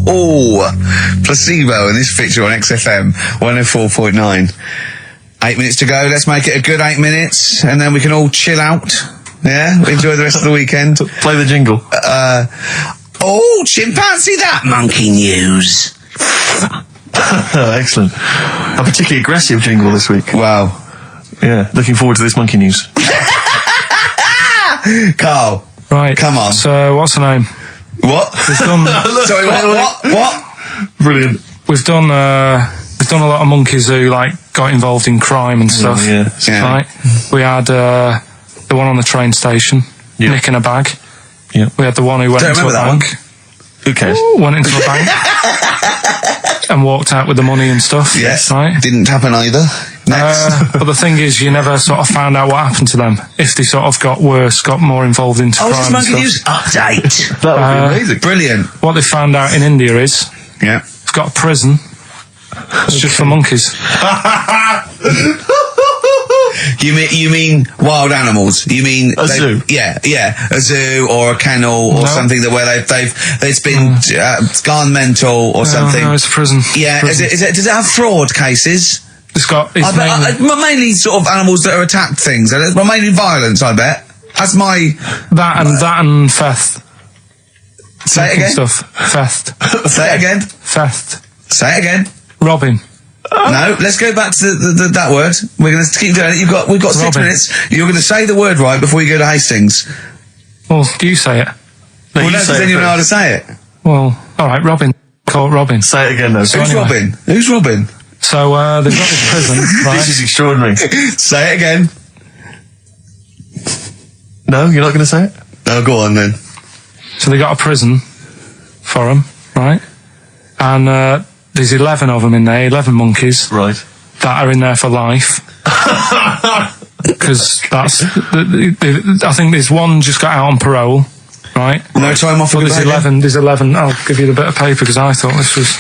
Placebo in this picture on XFM 104.9. 8 minutes to go. Let's make it a good 8 minutes, and then we can all chill out. Yeah, enjoy the rest of the weekend. Play the jingle. Chimpanzee that monkey news. Excellent. A particularly aggressive jingle this week. Wow. Yeah, looking forward to this monkey news. Carl. Right. Come on. So, what's the name? What? We've done, Sorry, what? Brilliant. We've done a lot of monkeys who, like, got involved in crime and stuff. Yeah. Right? We had the one on the train station, nicking a bag. Yeah. We had the one who went into a bank. Who cares? Went into a bank and walked out with the money and stuff. Yes. Right? Didn't happen either. Next. But the thing is, you never sort of found out what happened to them. If they sort of got worse, got more involved into crime just and monkey stuff. news update. That would be amazing. Brilliant. What they found out in India is, it's got a prison. It's just for monkeys. You mean wild animals? You mean a zoo? Yeah, a zoo or a kennel or something that where it's been gone mental or something. No, it's a prison. Yeah, prison. Is it? Does it have fraud cases? It's got. It's mainly sort of animals that are attacked things. Well, mainly violence, I bet. That's my that and theft. Say it again. Stuff. Theft. Say it again. Theft. Say it again. Robbing. No, let's go back to that word. We're going to keep doing it. We've got 6 minutes. You're going to say the word right before you go to Hastings. Well, you say it. No, because then you know how to say it. Well, all right, Robin. Caught Robin. Say it again, though. So Who's Robin? Who's Robin? So they've got this prison. Right? This is extraordinary. Say it again. No, you're not going to say it? Oh, go on then. So they got a prison for them, right? And there's 11 of them in there, 11 monkeys. Right. That are in there for life. Because that's... I think there's one just got out on parole, right? No time off. But there's 11. I'll give you the bit of paper because I thought this was...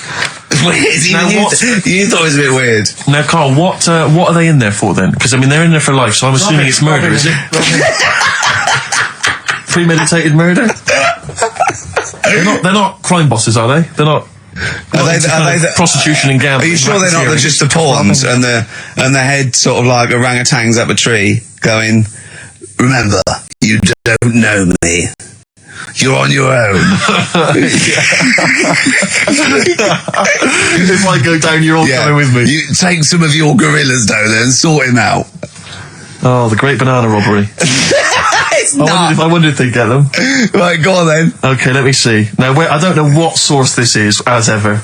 You thought it was a bit weird. Now, Carl, what are they in there for then? Because, I mean, they're in there for life, so I'm assuming it's murder, is it? Premeditated murder? They're not crime bosses, are they? They're not... Are they prostitution and gambling? Are you sure they're not just the pawns and the head sort of like orangutans up a tree going, remember, you don't know me. You're on your own. If I go down, you're all coming with me. You take some of your gorillas down there and sort him out. Oh, the great banana robbery. I wondered if they'd get them. Right, go on then. Okay, let me see. Now, I don't know what source this is, as ever.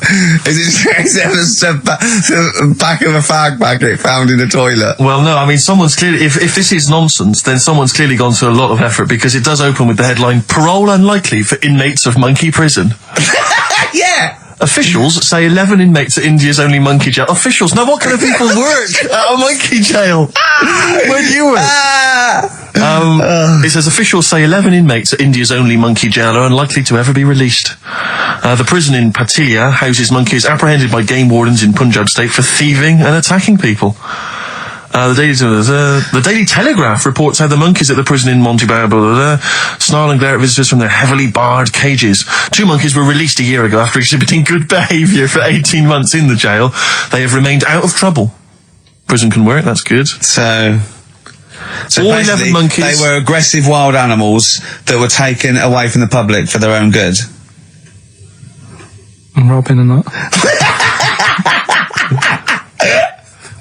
Is it the back of a fag packet found in a toilet? Well, no, I mean, someone's clearly... If this is nonsense, then someone's clearly gone to a lot of effort, because it does open with the headline, Parole Unlikely for Inmates of Monkey Prison. Yeah! Officials say 11 inmates at India's only monkey jail. Officials? Now, what kind of people work at a monkey jail? Where do you work? It says officials say 11 inmates at India's only monkey jail are unlikely to ever be released. The prison in Patilia houses monkeys apprehended by game wardens in Punjab state for thieving and attacking people. The Daily Telegraph reports how the monkeys at the prison in Montebar snarl and glare at visitors from their heavily barred cages. 2 monkeys were released a year ago after exhibiting good behaviour for 18 months in the jail. They have remained out of trouble. Prison can work, that's good. So all 11 monkeys... They were aggressive wild animals that were taken away from the public for their own good. And Robin and that.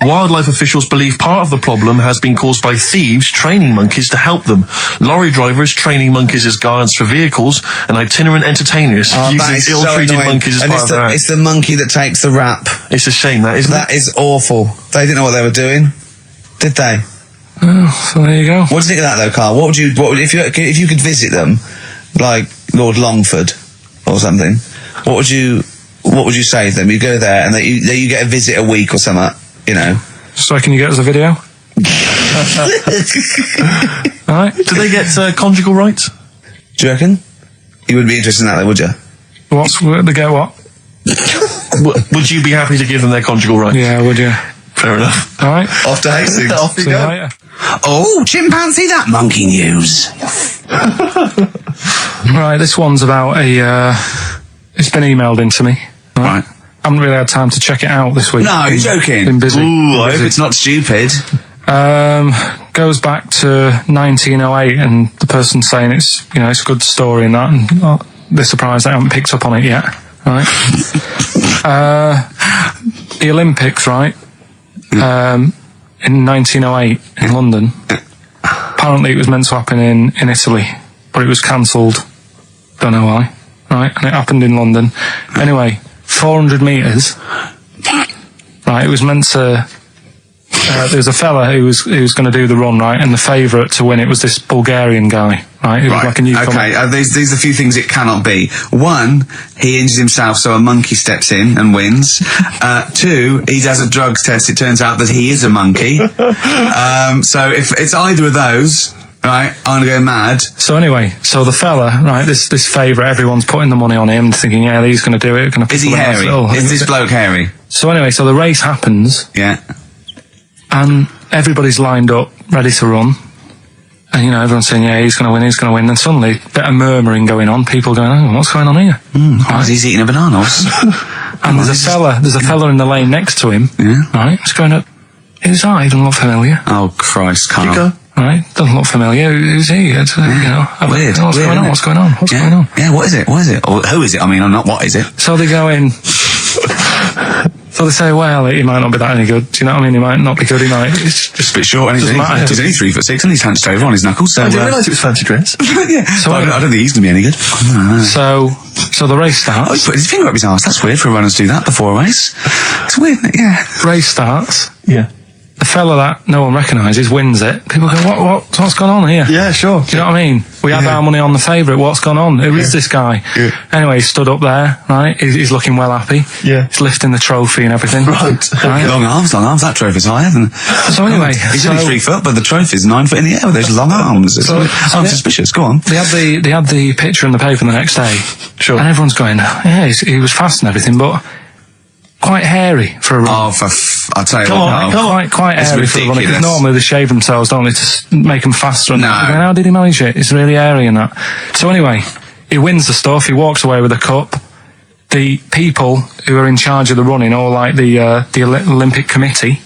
Wildlife officials believe part of the problem has been caused by thieves training monkeys to help them. Lorry drivers training monkeys as guards for vehicles, and itinerant entertainers using ill-treated monkeys as part of their act. It's the monkey that takes the rap. It's a shame, that, isn't it? That is awful. They didn't know what they were doing, did they? Oh, so there you go. What do you think of that, though, Carl? What would you if you could visit them, like Lord Longford or something? What would you say to them? You go there and you get a visit a week or something. You know. So can you get us a video? Alright. Do they get conjugal rights? Do you reckon? You wouldn't be interested in that, though, would you? They get what? Would you be happy to give them their conjugal rights? Yeah, would you? Fair enough. Alright. Off to Hastings. Off you See go. you later. Oh, chimpanzee that monkey news. Right, this one's about a It's been emailed into me. Right. I haven't really had time to check it out this week. No, you're joking. Been busy. Ooh, I hope it's not stupid. Goes back to 1908, and the person's saying it's a good story and that, and they're surprised I haven't picked up on it yet. Right. The Olympics, right? In 1908 in London. Apparently, it was meant to happen in Italy, but it was cancelled. Don't know why. Right, and it happened in London. Anyway, 400 metres. Right, it was meant to. There was a fella who was going to do the run, right, and the favourite to win it was this Bulgarian guy, right? Who was like a newcomer. Okay, these are a few things it cannot be. One, he injures himself, so a monkey steps in and wins. Two, he does a drugs test. It turns out that he is a monkey. So if it's either of those, right, I'm going to go mad. So anyway, the fella, right, this favourite, everyone's putting the money on him, thinking, yeah, he's going to do it. Is he hairy? Is this bloke hairy? So anyway, the race happens. Yeah. And everybody's lined up, ready to run. And, everyone's saying, yeah, he's going to win, he's going to win. And suddenly, a bit of murmuring going on. People going, oh, what's going on here? Right. He's eating a banana. And there's a fella in the lane next to him. Yeah. Right? He's going up, who's that? He doesn't look familiar. Oh, Christ, Carl. Chico? Right? Doesn't look familiar. Who's he? Weird. What's going on? What's going on? What's going on? Yeah, what is it? What is it? Or who is it? I mean, I'm not, what is it? So they go in. So they say, well, he might not be that any good. Do you know what I mean? He might not be good. He might. It's just a bit short. And he's only 3'6", and he's hunched over on his knuckles. So, I didn't realise it was fancy dress. Yeah. So I don't think he's going to be any good. So the race starts. Oh, he's put his finger up his arse. That's weird for a runner to do that before a race. It's weird, isn't it? Yeah. Race starts. Yeah. The fella that no one recognises wins it. People go, what's gone on here? Yeah, sure. Do you know what I mean? We had our money on the favourite. What's gone on? Who is this guy? Yeah. Anyway, he stood up there, right? He's looking well happy. Yeah. He's lifting the trophy and everything. Right. Long arms. That trophy's higher than... So anyway... He's only 3 foot, but the trophy's 9 foot in the air with those long arms. I'm suspicious. Go on. They had the picture in the paper the next day. Sure. And everyone's going, yeah, he was fast and everything, but... quite hairy for a run. I'll tell you what. Quite hairy for a run. Because normally they shave themselves, don't they, to make them faster. And how did he manage it? It's really hairy and that. So anyway, he wins the stuff. He walks away with a cup. The people who are in charge of the running, or like the Olympic Committee,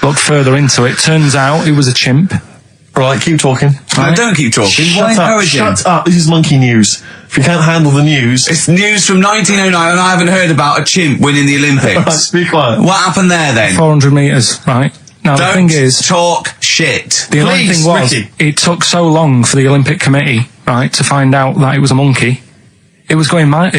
look further into it. Turns out it was a chimp. Right, keep talking. No, don't keep talking. Shut up. This is monkey news. If you can't handle the news... It's news from 1909 and I haven't heard about a chimp winning the Olympics. Be quiet. What happened there then? 400 metres, right? Now the thing is... talk shit. The only thing was, Ricky. it took so long for the Olympic Committee, right, to find out that it was a monkey. It was going manic.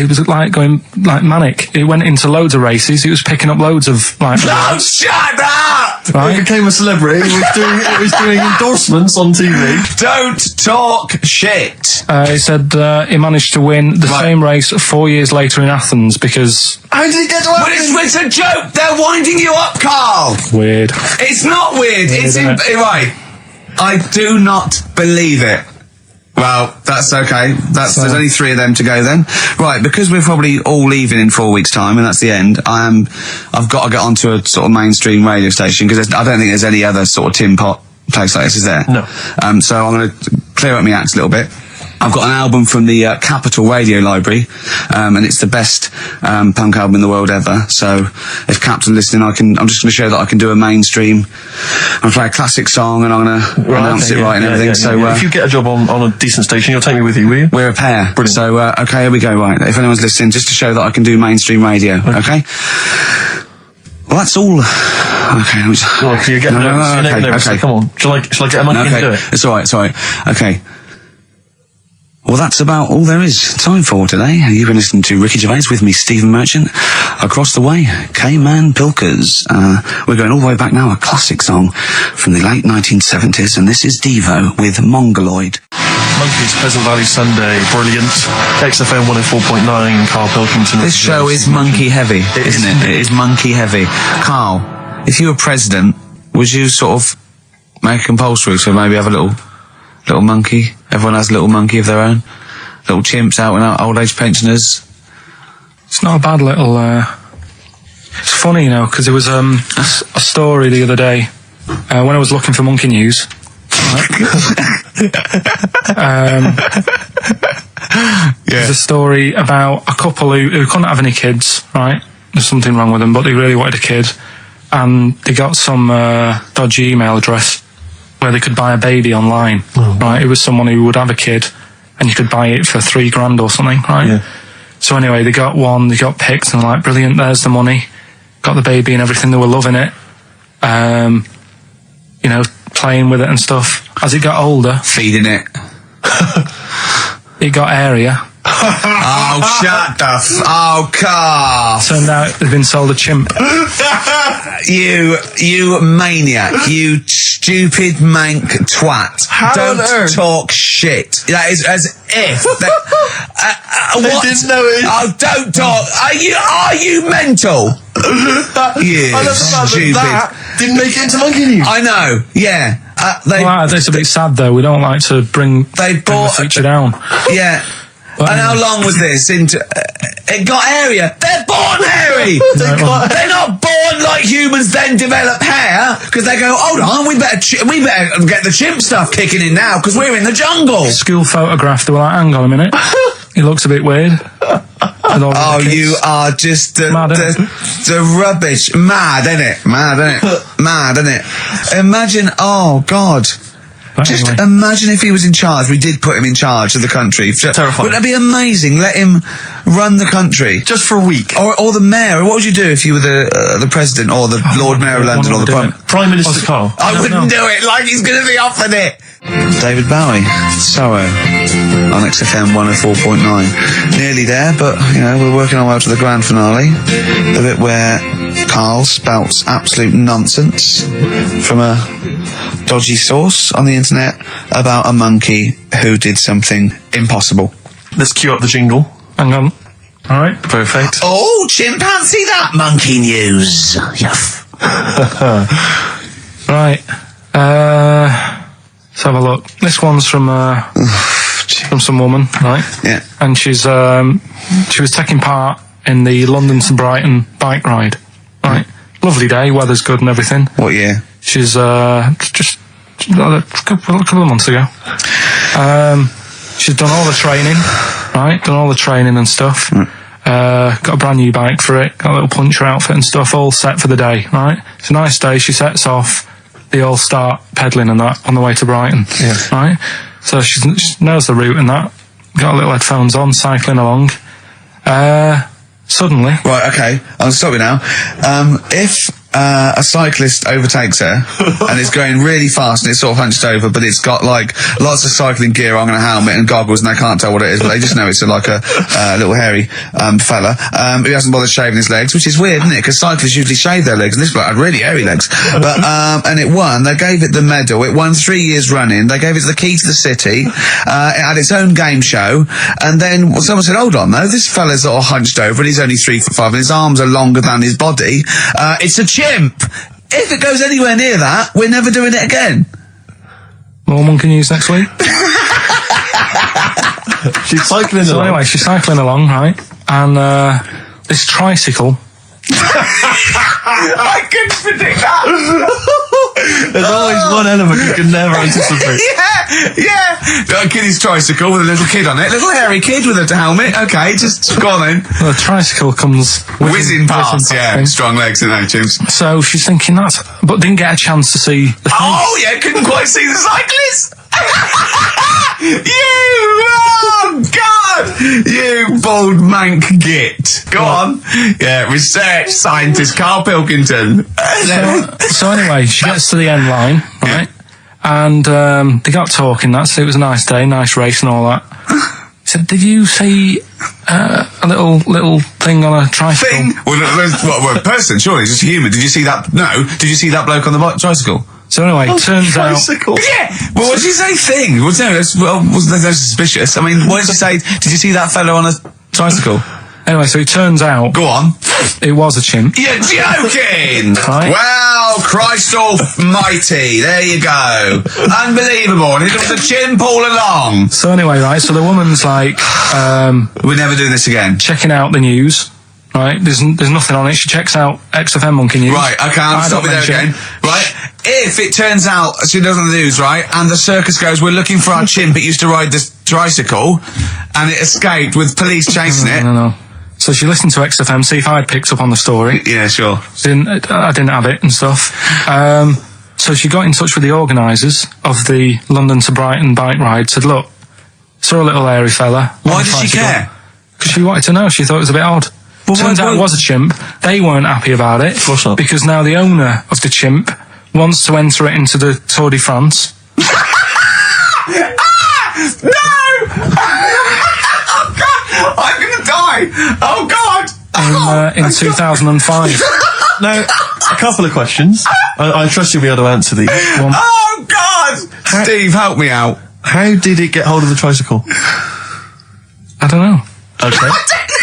It went into loads of races. It was picking up loads of No, shut up! Right? He became a celebrity. He was doing endorsements on TV. Don't talk shit. He said he managed to win the same race 4 years later in Athens because... How did he get to But it's a joke. They're winding you up, Carl. Weird. It's not weird. It's right. I do not believe it. Well, that's okay. There's only 3 of them to go then. Right, because we're probably all leaving in 4 weeks' time, and that's the end. I've got to get onto a sort of mainstream radio station because I don't think there's any other sort of tin pot place like this, is there? No. So I'm going to clear up my act a little bit. I've got an album from the Capital Radio Library, and it's the best punk album in the world ever. So if Cap's listening, I'm just going to show that I can do a mainstream. I'm going to play a classic song, and I'm going to announce it and everything. If you get a job on a decent station, you'll take me with you, will you? We're a pair. Brilliant. So, okay, here we go, right. If anyone's listening, just to show that I can do mainstream radio, okay? Well, that's all. Okay. You're getting nervous. Okay. Come on. Shall I get a monkey and do it? It's alright. Okay. Well, that's about all there is time for today. You've been listening to Ricky Gervais with me, Stephen Merchant. Across the way, K-Man Pilkers. We're going all the way back now, a classic song from the late 1970s, and this is Devo with Mongoloid. Monkeys, Pleasant Valley Sunday, brilliant. XFM 104.9, Karl Pilkington. This show is monkey heavy, isn't it? It is monkey heavy. Carl, if you were president, would you sort of make it compulsory to maybe have a little monkey? Everyone has a little monkey of their own. Little chimps out and out, old age pensioners. It's not a bad little... It's funny, because there was a story the other day when I was looking for monkey news. Right? There's a story about a couple who couldn't have any kids, right? There's something wrong with them, but they really wanted a kid. And they got some dodgy email address where they could buy a baby online, right? It was someone who would have a kid, and you could buy it for $3,000 or something, right? Yeah. So anyway, they got one, they got picked, and they're like, brilliant, there's the money. Got the baby and everything, they were loving it. You know, playing with it and stuff. As it got older, Feeding it. it got airier. Oh, shut the oh, Carl. Turned out they'd been sold a chimp. You maniac. You stupid mank twat. How on earth? Don't talk shit. That is as if... They didn't know it. Oh, don't talk. Are you mental? You I love the fact stupid. that didn't make it into Monkey News. I know, yeah. Well, that's a bit sad though. We don't like to bring They the bought... feature down. Yeah. But And how long was this? It got hairier. They're born hairy. They're not born like humans then develop hair, because they go, hold on, we better get the chimp stuff kicking in now, because we're in the jungle. School photograph, they were like, hang on a minute. He looks a bit weird. Oh, you are just the rubbish. Mad, innit? Mad, innit? Mad, innit? Imagine, oh, God. But Just anyway. imagine if he was in charge. We did put him in charge of the country. Terrifying. Wouldn't that be amazing? Let him run the country. Just for a week. Or the mayor. What would you do if you were the president or the Lord Mayor of London or the Prime Minister Carl. I wouldn't do it like he's going to be offered it. David Bowie, Sorrow, on XFM 104.9. Nearly there, but, you know, we're working our way up to the grand finale. The bit where Carl spouts absolute nonsense from a dodgy source on the internet about a monkey who did something impossible. Let's cue up the jingle. Hang on. All right. Perfect. Oh, chimpanzee, that monkey news. Yuff. Right. Let's have a look. This one's from some woman, right? Yeah. And she was taking part in the London to Brighton bike ride, right? Lovely day, weather's good and everything. What year? She's just a couple of months ago. She's done all the training, right? Done all the training and stuff. Got a brand new bike for it. Got a little puncher outfit and stuff, all set for the day, right? It's a nice day. She sets off. They all start pedalling and that on the way to Brighton, right? So she knows the route and that. Got a little headphones on, cycling along. Suddenly, Right, okay, I'll stop you now. If a cyclist overtakes her and is going really fast and it's sort of hunched over, but it's got like lots of cycling gear on and a helmet and goggles, and they can't tell what it is, but they just know it's like a little hairy fella who hasn't bothered shaving his legs, which is weird, isn't it? Because cyclists usually shave their legs, and this bloke had really hairy legs. But and it won. They gave it the medal. It won 3 years running. They gave it the key to the city. It had its own game show, and then someone said, "Hold on, though, this fella's all hunched over, and he's only 3'5", and his arms are longer than his body. It's a chimp. If it goes anywhere near that, we're never doing it again." more monkey news next week. She's cycling So along. anyway, she's cycling along, right? And this tricycle. I couldn't predict that. There's always one element you can never anticipate. Yeah. Got a kiddie's tricycle with a little kid on it, little hairy kid with a helmet. Okay, just go on then. The tricycle comes Whizzing past, yeah. thing. Strong legs, isn't they, chimps? So she's thinking but didn't get a chance to see the thing. Oh, yeah, couldn't quite see the cyclist. Oh, God! You bald mank git. Go on. Yeah, research scientist Karl Pilkington. So anyway, she gets to the end line, right? And they got talking. So it was a nice day, nice race and all that. He said, "Did you see a little thing on a tricycle?" Thing? Well, a person, surely, just a human. Did you see that? No. Did you see that bloke on the tricycle? So anyway, turns out. Tricycle. Yeah. Well, what did you say? Thing? Well, no, that's suspicious. I mean, what did you say? Did you see that fellow on a tricycle? Anyway, so it turns out Go on. it was a chimp. You're joking! Right. Well, Christ almighty, there you go. Unbelievable, and it was a chimp all along. So anyway, right, so the woman's like We're never doing this again. checking out the news, right? There's nothing on it. She checks out XFM Monkey News. Right, okay, I'll I stop don't you there mention again. Right, if it turns out she does on the news, right, and the circus goes, "We're looking for our chimp, it used to ride this tricycle and it escaped with police chasing it. No. So she listened to XFM, see if I'd picked up on the story. Yeah, sure. I didn't have it and stuff. So she got in touch with the organisers of the London to Brighton bike ride, said, look, saw a little hairy fella. Why did she care? Because she wanted to know. She thought it was a bit odd. Well, Turns out it was a chimp. They weren't happy about it. Of course not. Because now the owner of the chimp wants to enter it into the Tour de France. No! Oh, God! I'm gonna die! Oh, God! In 2005. Now, a couple of questions. I trust you'll be able to answer these. Oh, God! Steve, help me out. How did it get hold of the tricycle? I don't know. Okay.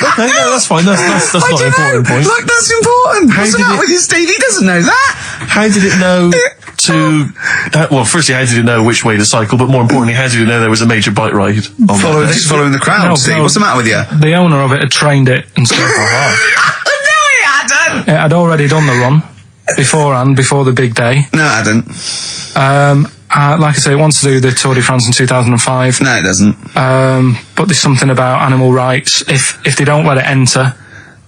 Okay, no, that's fine. That's not an important point. Look, that's important. What's the matter with you, Steve? He doesn't know that. How did it know to... well, firstly, how did it know which way to cycle? But more importantly, how did it know there was a major bike ride? Following the crowd, No, Steve. no. What's the matter with you? The owner of it had trained it and stuff. No, he hadn't. It had already done the run beforehand, before the big day. No, it hadn't. Like I say, it wants to do the Tour de France in 2005. No, it doesn't. But there's something about animal rights. If they don't let it enter,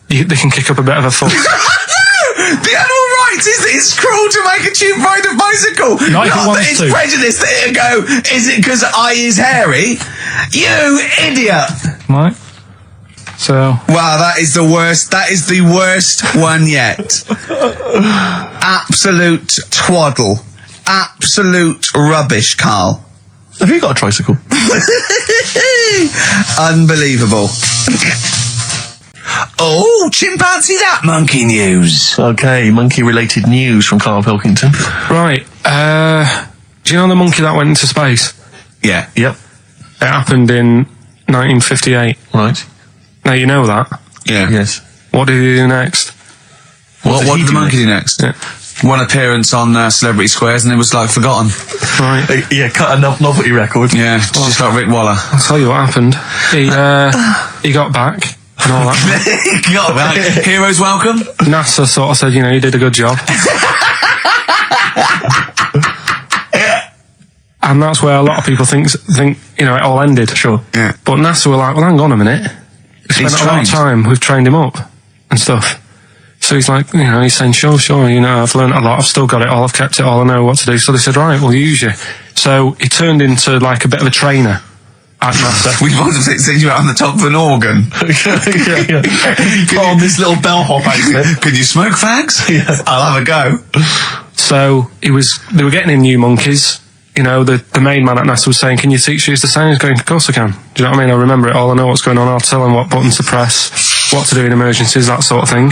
they can kick up a bit of a fuss. The animal rights is that it's cruel to make a chimp ride a bicycle. Not if it that wants it's to. prejudice that it'll go, is it because I is hairy? You idiot. Right? So... Wow, that is the worst. That is the worst one yet. Absolute twaddle. Absolute rubbish, Carl. Have you got a tricycle? Unbelievable. Oh, chimpanzee that monkey news. Okay, monkey-related news from Karl Pilkington. Right. Do you know the monkey that went into space? Yeah. Yep. It happened in 1958. Right. Now you know that. Yeah. Yes. What did he do next? What he did the do monkey do next? Yeah. One appearance on Celebrity Squares and it was like forgotten. Right. Yeah, cut a novelty record. Yeah, just like Rick Waller. I'll tell you what happened. He got back and all that. Got that. Heroes welcome. NASA sort of said, you did a good job. And that's where a lot of people think it all ended. Sure. Yeah. But NASA were like, well, hang on a minute. We spent a lot of time, we've trained him up and stuff. So he's like, he's saying, sure, I've learned a lot, I've still got it all, I've kept it all, I know what to do. So they said, right, we'll use you. So he turned into like a bit of a trainer at NASA. We want to send you out on the top of an organ. yeah. Put on this little bellhop outfit. Could you smoke fags? Yeah. I'll have a go. So they were getting in new monkeys. The main man at NASA was saying, can you teach these the sound? He's going, of course I can. Do you know what I mean? I remember it all, I know what's going on, I'll tell them what buttons to press, what to do in emergencies, that sort of thing.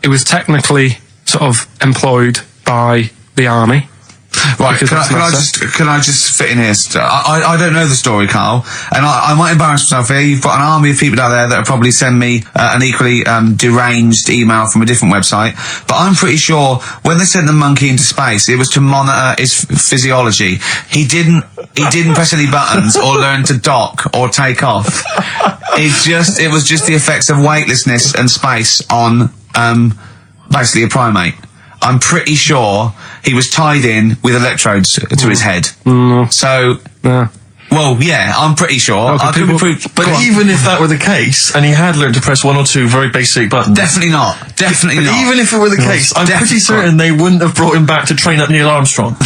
It was technically sort of employed by the army. Right, can I just fit in here? I don't know the story, Carl, and I might embarrass myself here. You've got an army of people out there that will probably send me an equally deranged email from a different website, but I'm pretty sure when they sent the monkey into space, it was to monitor his physiology. He didn't press any buttons or learn to dock or take off. It was just the effects of weightlessness and space on basically a primate. I'm pretty sure he was tied in with electrodes to his head. So, well, yeah, I'm pretty sure. Okay, I could be proved. But even if that were the case, and he had learned to press one or two very basic buttons... Definitely not. Definitely not. Even if it were the case, I'm pretty certain they wouldn't have brought him back to train up Neil Armstrong.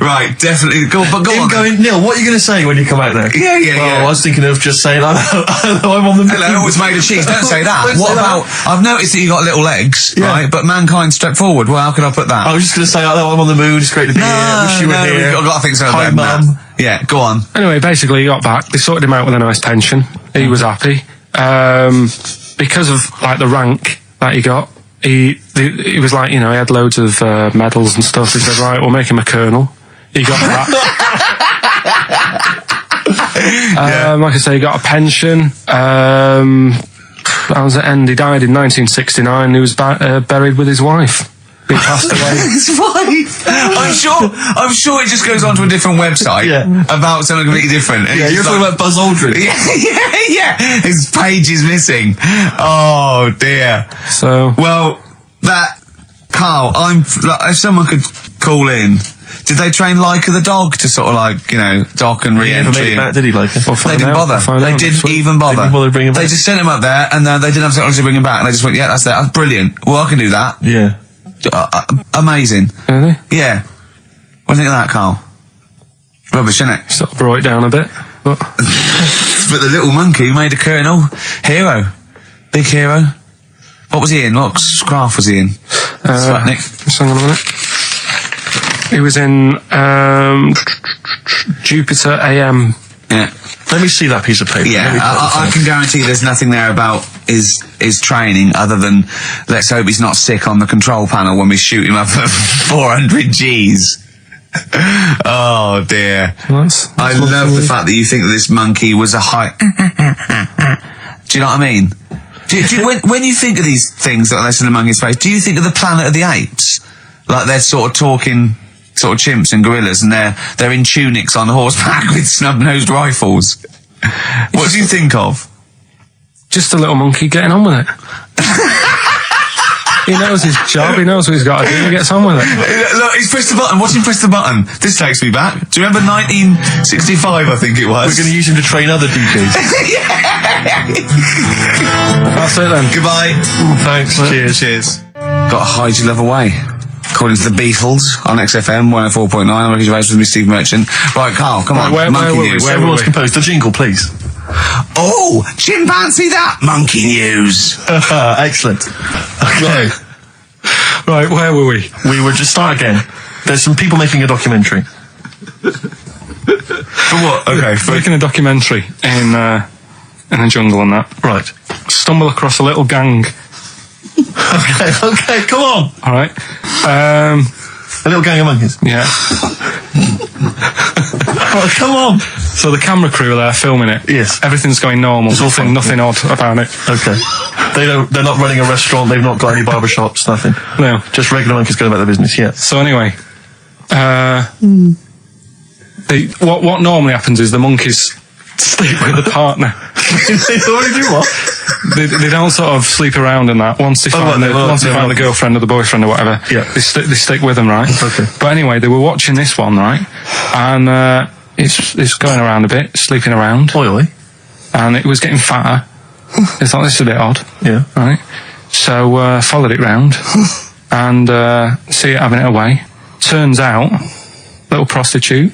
Right, definitely. Go on. Going, Neil, what are you going to say when you come out there? Yeah. I was thinking of just saying, I'm on the moon. Hello, it's made of cheese. Don't say that. What about... I've noticed that you got little legs, right? But mankind stepped forward. Well, how could I put that? I was just going to say, I'm on the moon, it's great to be here, wish you were here. I've got to think so. Hi, Mum. Yeah, go on. Anyway, basically he got back. They sorted him out with a nice pension. He was happy. Because of the rank that he got, he was like, he had loads of medals and stuff. He said, right, we'll make him a colonel. He got that. Like I say, he got a pension. That was the end. He died in 1969. He was buried with his wife. He passed away. His wife. I'm sure it just goes on to a different website about something completely different. Yeah, you're talking about Buzz Aldrin. Yeah. His page is missing. Oh dear. So well, Carl, if someone could call in Did they train Leica the dog to sort of like, you know, dock and He never made re-entry? it back, did he, Leica? They didn't bother. They didn't even bother. They didn't bother bringing him They back. just sent him up there, and they didn't have technology to bring him back. And they just went, yeah, that's it. That's brilliant. Well, I can do that. Yeah. Amazing. Really? Yeah. What do you think of that, Carl? Rubbish, isn't it? Sort of brought it down a bit. But But the little monkey made a colonel. Hero. Big hero. What was he in? What craft was he in? Sputnik. just hang on a minute. He was in Jupiter AM. Yeah. Let me see that piece of paper. Yeah, Let me put it I on. can guarantee there's nothing there about his training other than let's hope he's not sick on the control panel when we shoot him up at 400 Gs. Oh dear. I love the fact that you think that this monkey was a high... Do you know what I mean? When you think of these things that are less in the monkey's face, do you think of the Planet of the Apes? Like they're sort of talking sort of chimps and gorillas and they're in tunics on horseback with snub-nosed rifles. What do you think of? Just a little monkey getting on with it. He knows his job, he knows what he's got to do, he gets on with it. Look, he's pressed the button. Watch him press the button. This takes me back. Do you remember 1965, I think it was? We're going to use him to train other DJs. That's it then. Goodbye. Thanks. Cheers. Cheers. Got to hide your love away. According to the Beatles on XFM 104.9, I'm Ricky Gervais with me, Steve Merchant. Right, Carl, come on. where monkey were we? news. Where Everyone's composed. The jingle, please. Oh, chimpanzee that monkey news. Excellent. Okay. Right, where were we? We were just start again. There's some people making a documentary. For what? Okay, Making a documentary in the jungle and that. Right. Stumble across a little gang. Okay, come on. Alright. A little gang of monkeys. Yeah. Oh, come on. So the camera crew are there filming it. Yes. Everything's going normal. It's all fine. Nothing odd about it. Okay. They're not running a restaurant, they've not got any barber shops, nothing. No. Just regular monkeys going about their business, yeah. So anyway, what normally happens is the monkeys sleep with the partner. They already do what? They don't sort of sleep around and that. Once they find the girlfriend or the boyfriend or whatever, Yeah. they stick with them, right? Okay. But anyway, they were watching this one, right? And it's going around a bit, sleeping around, Oi, oi. and it was getting fatter. They thought this is a bit odd, Yeah. right? So followed it round and see it having it away. Turns out, little prostitute.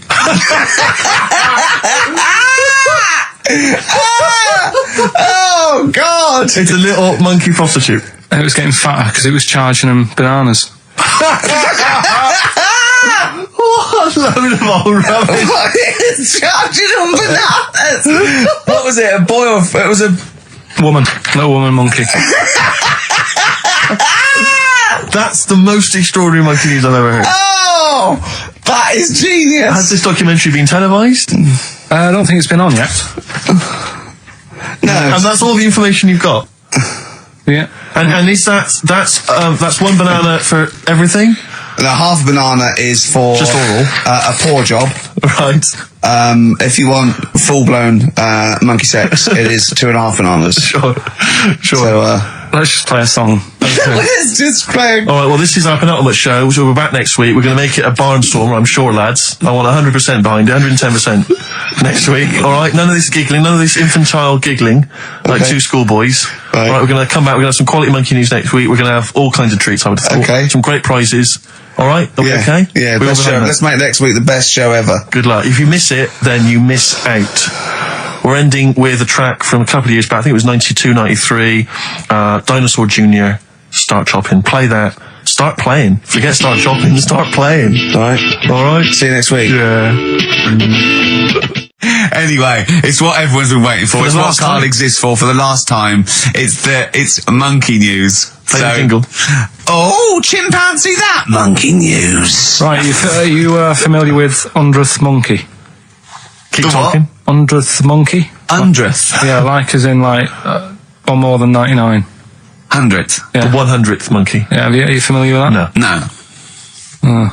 Oh, God. It's a little monkey prostitute. And it was getting fatter because it was charging them bananas. What a load of old rubbish. Charging on bananas. What was it? A boy or... It was a... Little woman monkey. That's the most extraordinary monkey news I've ever heard. Oh, that is genius. Has this documentary been televised? I don't think it's been on yet. No. And that's all the information you've got? Yeah. And is that's one banana for everything? The half banana is for Just oral. A poor job. Right. If you want full-blown monkey sex, it is 2.5 bananas. Sure. So, Let's just play a song. let's just play. All right, well, this is our penultimate show, so we're back next week. We're going to make it a barnstormer, I'm sure, lads. I want 100% behind it, 110% next week. All right, none of this giggling, none of this infantile giggling like Okay. two schoolboys. Right. All right, we're going to come back. We're going to have some quality monkey news next week. We're going to have all kinds of treats, I would have thought. Okay. Some great prizes. All right, are we okay? Yeah, We're all best show. behind that. Let's make next week the best show ever. Good luck. If you miss it, then you miss out. We're ending with a track from a couple of years back. I think it was 92, 93. Dinosaur Jr. Start Chopping. Play that. Start playing. Forget Start Chopping. Start playing. All right. All right? See you next week. Yeah. Anyway, it's what everyone's been waiting for. For the It's what last Carl time. exists for the last time. It's monkey news. Play the jingle. Oh, chimpanzee that monkey news. Right, are you familiar with 100th monkey? Keep The what? talking. 100th monkey? 100th. Yeah, like as in like one more than 99. 100th. Yeah. The 100th monkey. Yeah, are you familiar with that? No. No.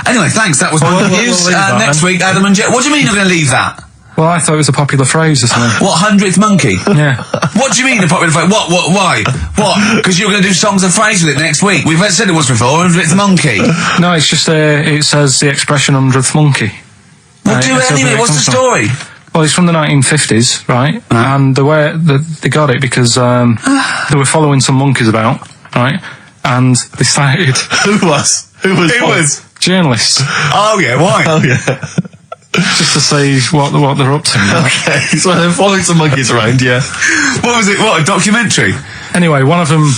Anyway, thanks. That was monkey news. leave that Next then. week, Adam and Jeff. What do you mean you're going to leave that? Well, I thought it was a popular phrase or something. What, 100th monkey? Yeah. What do you mean a popular phrase? What, why? What? Because you're going to do songs and phrase with it next week. We've said it once before, 100th monkey. No, it's just, it says the expression 100th monkey. Well, do it anyway, what's the story? Well, it's from the 1950s, right? And the way they got it because they were following some monkeys about, right? And they started... Who was? Journalists. Oh, yeah, why? Oh, yeah. Just to see what they're up to. Right? Okay, so they're following some monkeys around, yeah. What was it? What, a documentary? Anyway, one of them...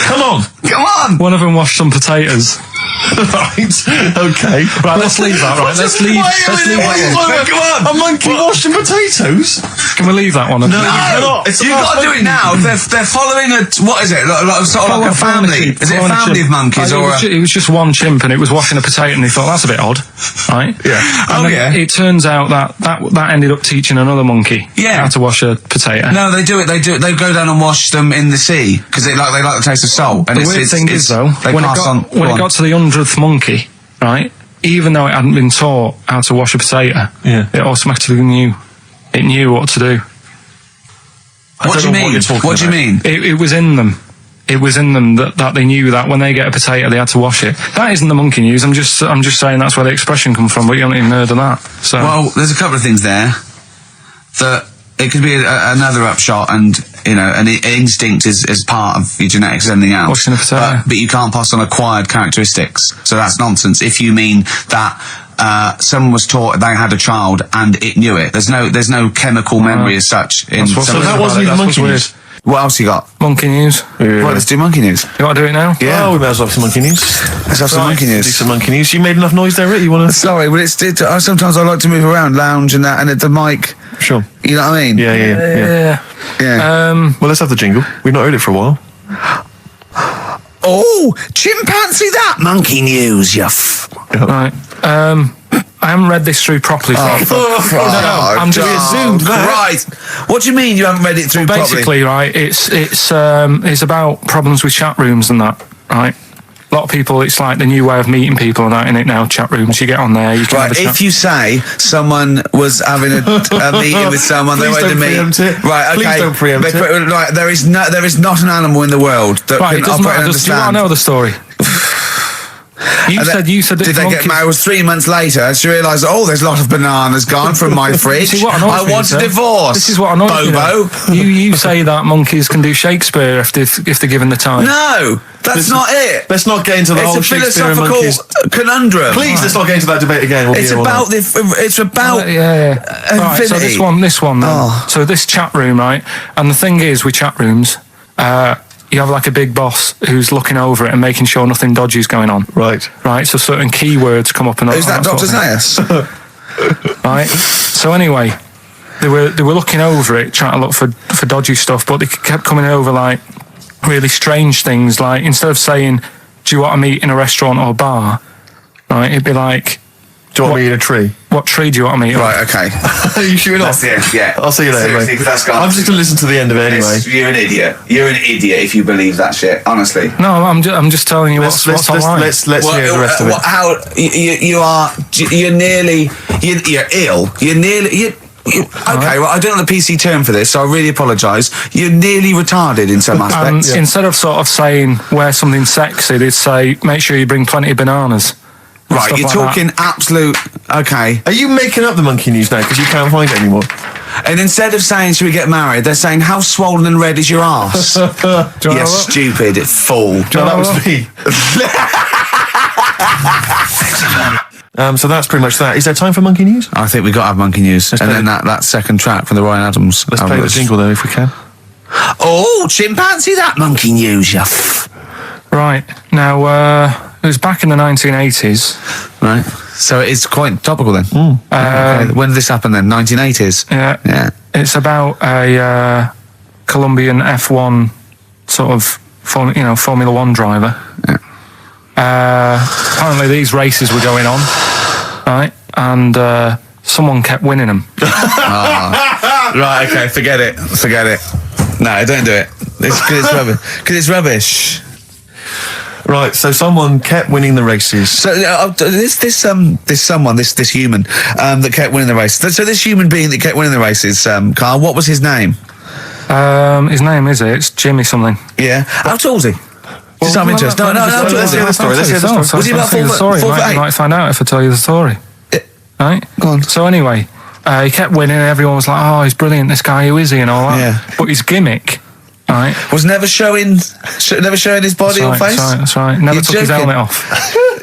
Come on! One of them washed some potatoes. Right, okay. Right, let's leave that, right? Let's leave that. Come on! A monkey washing potatoes? Can we leave that one? No, you cannot. You've got to do it now. They're following what is it? Sort of like a family. Is it a family of monkeys or It was just one chimp and it was washing a potato and they thought, that's a bit odd, right? Yeah. And it turns out that ended up teaching another monkey how to wash a potato. No, they do it. They go down and wash them in the sea because they like the taste of salt. And the weird thing is though, when it got to the 100th monkey, right, even though it hadn't been taught how to wash a potato, it automatically knew what to do. What do you mean? What do you mean? It was in them. It was in them that they knew that when they get a potato, they had to wash it. That isn't the monkey news. I'm just saying that's where the expression comes from. But you haven't even heard of that. So well, there's a couple of things there that it could be another upshot, and an instinct is part of your genetics as anything else. Washing a potato. But you can't pass on acquired characteristics. So that's nonsense. If you mean that someone was taught they had a child and it knew it, there's no chemical memory as such. So that wasn't even monkey news. What else you got? Monkey news. Yeah. Right, let's do monkey news. You want to do it now? Yeah. Oh, we may as well have some monkey news. Let's have some monkey news. Do some monkey news. You made enough noise there, Rick? You want to? Sorry, but sometimes I like to move around, lounge and that, and at the mic. Sure. You know what I mean? Yeah. Well, let's have the jingle. We've not heard it for a while. Oh, chimpanzee that monkey news, Right. I haven't read this through properly. I'm just assumed. Right. What do you mean you haven't read it through properly? Basically, right, it's about problems with chat rooms and that, right? A lot of people, it's like the new way of meeting people and that in it now, chat rooms. You get on there, you can have a chat. If you say someone was having a meeting with someone, they wanted to meet. Right, okay. Please don't preempt it. Right, there is not an animal in the world that right, can it doesn't operate matter. and Do you want to know the story? You said did they get married? It was 3 months later. She realised, there's a lot of bananas gone from my fridge. I want a divorce. This is what annoys Bobo. me. You say that monkeys can do Shakespeare if they're given the time. No, that's not it. Let's not get into the whole Shakespeare and monkeys. It's a philosophical conundrum. Please, let's not get into that debate again. It's about Right, so this one. So this chat room, right? And the thing is with chat rooms, you have like a big boss who's looking over it and making sure nothing dodgy is going on. Right. So certain keywords come up and who's that, Dr. Zayas? Right. So anyway, they were looking over it, trying to look for dodgy stuff, but they kept coming over like really strange things. Like instead of saying, "Do you want to meet in a restaurant or bar?" Right, it'd be like, "Do you want me in a tree?" What tree do you want to meet? Right, okay. Are you sure not? That's the end, yeah. I'll see you later, mate. I'm just going to listen to the end of it anyway. You're an idiot. You're an idiot if you believe that shit, honestly. No, I'm just telling you what's online. Let's hear the rest of it. You're ill. Okay, well, I don't know the PC term for this, so I really apologise. You're nearly retarded in some aspects. Instead of sort of saying wear something sexy, they'd say make sure you bring plenty of bananas. Right, you're talking absolute... Okay. Are you making up the monkey news now because you can't find it anymore? And instead of saying, should we get married, they're saying, how swollen and red is your arse? You stupid fool. That was me. So that's pretty much that. Is there time for monkey news? I think we've got to have monkey news. And then that second track from the Ryan Adams. Let's play the jingle though, if we can. Oh, chimpanzee that monkey news, Right. Now, it was back in the 1980s. Right. So it's quite topical then. Okay. When did this happen then? 1980s? Yeah. It's about a Colombian F1 sort of, Formula One driver. Yeah. Apparently these races were going on, right? And someone kept winning them. Right, okay, forget it. No, don't do it. It's rubbish. Because it's rubbish. Right, so someone kept winning the races. So this human that kept winning the races. So this human being that kept winning the races, Carl, what was his name? His name it's Jimmy something. Yeah. How tall is he? Just out of interest. No. Let's hear the story. Was he about 4 foot You 8? might find out if I tell you the story. Right? Go on. So anyway, he kept winning and everyone was like, oh, he's brilliant, this guy, who is he, and all that. Yeah. But his gimmick, right? Was never showing his body or face? That's right. Never took his helmet off.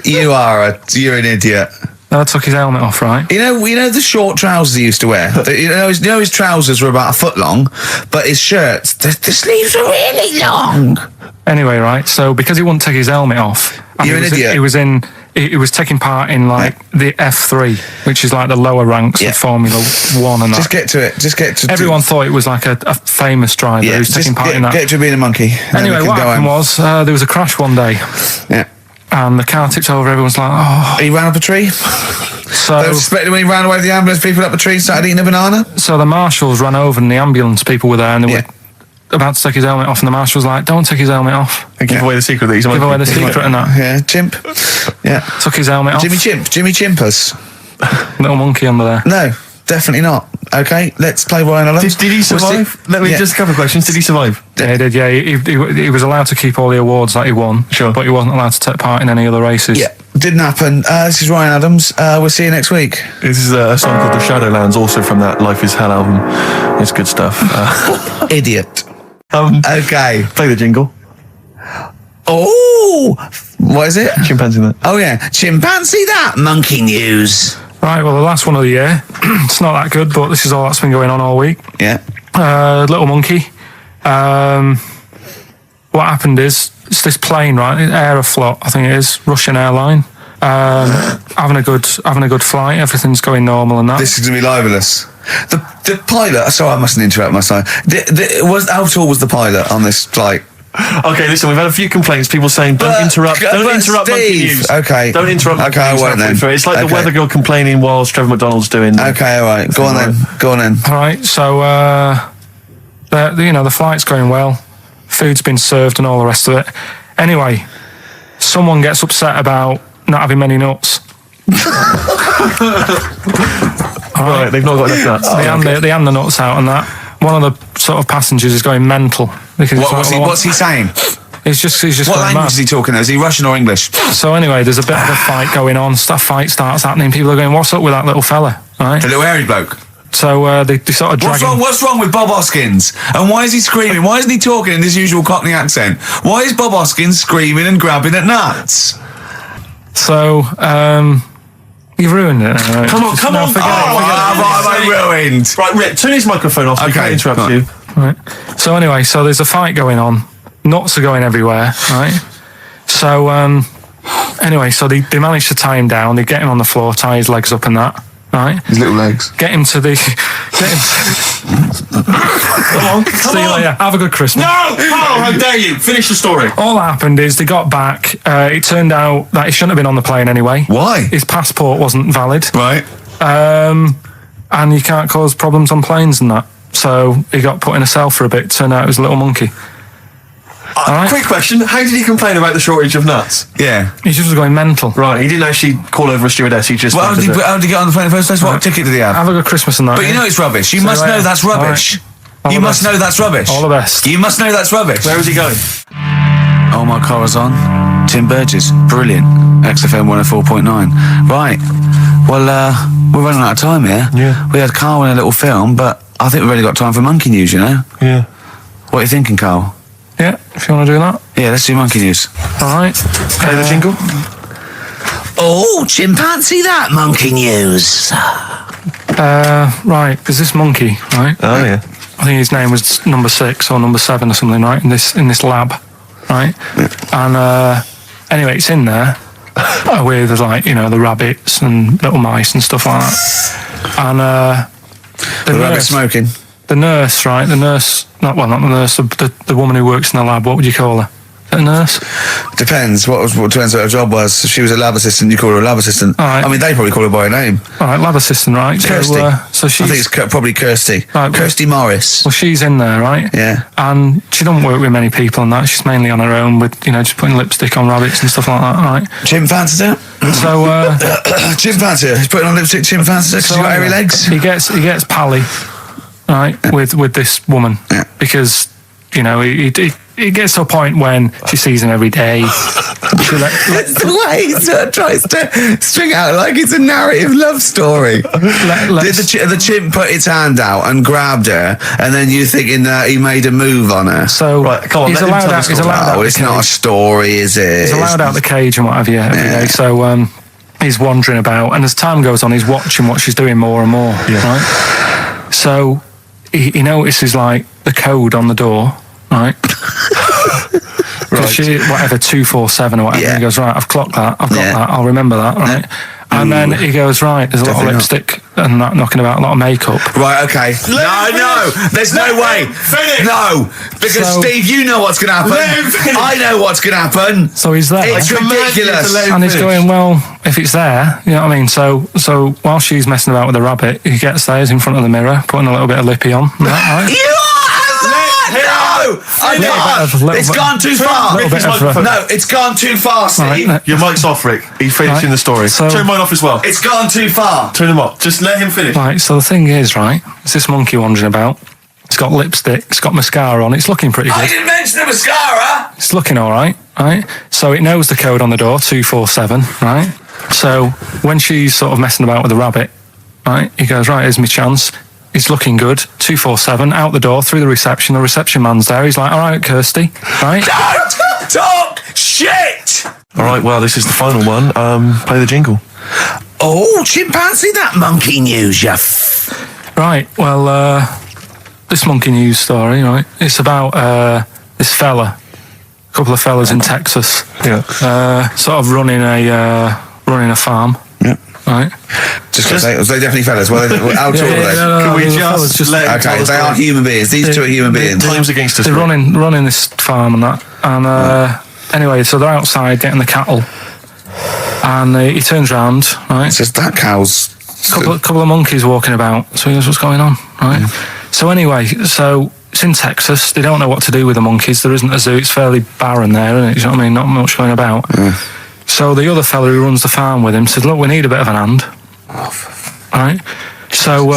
You're an idiot. Never took his helmet off, right? You know the short trousers he used to wear? His trousers were about a foot long, but his shirts, the sleeves were really long. Anyway, right, so because he wouldn't take his helmet off, and You're an idiot. He was taking part in the F3, which is like the lower ranks of Formula 1 and that. Just get to it. Everyone thought it was like a famous driver who's taking part in that. Get to being a monkey. Anyway, what happened was there was a crash one day. Yeah. And the car tipped over, everyone's like, oh. He ran up a tree? So they were suspecting when he ran away with the ambulance people up a tree and started eating a banana? So the marshals ran over and the ambulance people were there and they were about to take his helmet off and the marshal was like, don't take his helmet off. Give away the secret that he's a monkey. Give away the secret and that. Yeah, Chimp. Yeah. Took his helmet off. Jimmy Chimpers. Little monkey under there. No, definitely not. Okay, let's play Ryan Adams. Did he survive? Let me just a couple of questions. Did he survive? Yeah, he did, yeah. He was allowed to keep all the awards that he won. Sure. But he wasn't allowed to take part in any other races. Yeah, didn't happen. This is Ryan Adams. We'll see you next week. This is a song called The Shadowlands, also from that Life is Hell album. It's good stuff. Idiot. Okay. Play the jingle. Oh, what is it? Chimpanzee that. Oh yeah, chimpanzee that. Monkey news. Right, well, the last one of the year. It's not that good, but this is all that's been going on all week. Yeah. Little monkey. What happened is, it's this plane, right? Aeroflot, I think it is, Russian airline. Having a good flight. Everything's going normal and that. This is gonna be libelous. The pilot. Sorry, I mustn't interrupt my son. How tall was the pilot on this flight? Okay, listen, we've had a few complaints. People saying, don't interrupt monkey news. Okay. Don't interrupt monkey news. I won't then. It's like the weather girl complaining whilst Trevor McDonald's doing. Okay, all right. Go on then. All right, so, the flight's going well. Food's been served and all the rest of it. Anyway, someone gets upset about not having many nuts. Right, they've not got enough nuts. They hand the nuts out and that. One of the sort of passengers is going mental because what's he saying? He's just what language is he talking? Is he Russian or English? So anyway, there's a bit of a fight going on. Fight starts happening. People are going, "What's up with that little fella?" Right? The little hairy bloke. So they sort of drag him. What's wrong with Bob Hoskins? And why is he screaming? Why isn't he talking in his usual Cockney accent? Why is Bob Hoskins screaming and grabbing at nuts? So you've ruined it. Right? Come on. Forget it. I ruined. Right, Rick, turn his microphone off. Okay, we can't interrupt you. Right. So anyway, there's a fight going on. Nuts are going everywhere, right? So anyway, they manage to tie him down. They get him on the floor, tie his legs up and that, right? His little legs. Get him to the... Come See you later. Have a good Christmas. No! Oh, how dare you! Finish the story. All that happened is they got back. It turned out that he shouldn't have been on the plane anyway. Why? His passport wasn't valid. Right. And you can't cause problems on planes and that. So he got put in a cell for a bit. Turned out it was a little monkey. Right. Quick question, how did he complain about the shortage of nuts? Yeah. He just was going mental. Right, he didn't actually call over a stewardess, he just... Well, how did he get on the plane in the first place? What ticket did he have? Have a good Christmas and that. But you know it's rubbish. You must know that's rubbish. You must know that's rubbish. All the best. You must know that's rubbish. Where was he going? Oh, my car is on. Tim Burgess. Brilliant. XFM 104.9. Right. Well, we're running out of time here. Yeah. We had Carl in a little film, but I think we've really got time for monkey news, you know? Yeah. What are you thinking, Carl? Yeah, if you want to do that. Yeah, let's do monkey news. All right. Play the jingle. Oh, chimpanzee that monkey news. Right, there's this monkey, right? Oh, yeah. I think his name was number 6 or number 7 or something, right? In this lab, right? And anyway, it's in there with the rabbits and little mice and stuff like that. And The rabbit smoking. the nurse, right? The nurse, not the nurse, the woman who works in the lab. What would you call her? A nurse? Depends. What depends what her job was. If she was a lab assistant, you call her a lab assistant. All right. I mean, they probably call her by her name. All right, lab assistant, right? Kirsty. So she's... I think it's probably Kirsty. Right, Kirsty Morris. Well, she's in there, right? Yeah. And she don't work with many people and that. She's mainly on her own with, just putting lipstick on rabbits and stuff like that, right? Chimp fancies her. So, Chimp fancies her. He's putting on lipstick. Chimp fancies her because she's got hairy legs. He gets pally, right, with this woman because he gets to a point when she sees him every day. It's the way he sort of tries to string out like it's a narrative love story. Did the chimp put its hand out and grabbed her, and then you thinking that he made a move on her? So right, come on, he's allowed out. He's allowed out. It's not a story, is it? He's allowed out the cage and what have you every day. So he's wandering about, and as time goes on, he's watching what she's doing more and more. Yeah. Right. So he notices like the code on the door. Right. Right. She, whatever, 247 or whatever. Yeah. He goes, right, I've clocked that. I've got that. I'll remember that, right? And then he goes, right, there's a lot of lipstick and that knocking about, a lot of makeup. Right, okay. No, there's no way. Finish. No, because Steve, you know what's going to happen. I know what's going to happen. So he's there. It's ridiculous. And he's going, well, if it's there, you know what I mean? So while she's messing about with the rabbit, he gets there, he's in front of the mirror, putting a little bit of lippy on. Right? No, I can't. It's gone too far. No, it's gone too far, Steve. Right, your mic's off, Rick. He's finishing the story. So, turn mine off as well. It's gone too far. Turn him off. Just let him finish. Right, so the thing is, right, it's this monkey wandering about. It's got lipstick, it's got mascara on, it's looking pretty good. I didn't mention the mascara. It's looking all right, right? So it knows the code on the door, 247, right? So when she's sort of messing about with the rabbit, right, he goes, right, here's my chance. It's looking good. 247, out the door, through the reception. The reception man's there. He's like, all right, Kirsty, right? Don't talk shit! All right, well, this is the final one. Play the jingle. Oh, chimpanzee, that monkey news, you Right, well, this monkey news story, right? It's about this fella, a couple of fellas in Texas. Yeah. Sort of running a farm. Yeah. Right. Just because they definitely fellas. Well, how tall are they? Can we just let okay, they are human beings. These two are human beings. Time's against us. They're running this farm and that. And anyway, so they're outside getting the cattle. And he turns round, right? It's just that cow's... Couple of monkeys walking about. So he goes, what's going on? Right. So anyway, so it's in Texas. They don't know what to do with the monkeys. There isn't a zoo. It's fairly barren there, isn't it? You know what I mean? Not much going about. So the other fella who runs the farm with him said, look, we need a bit of an hand. Right? So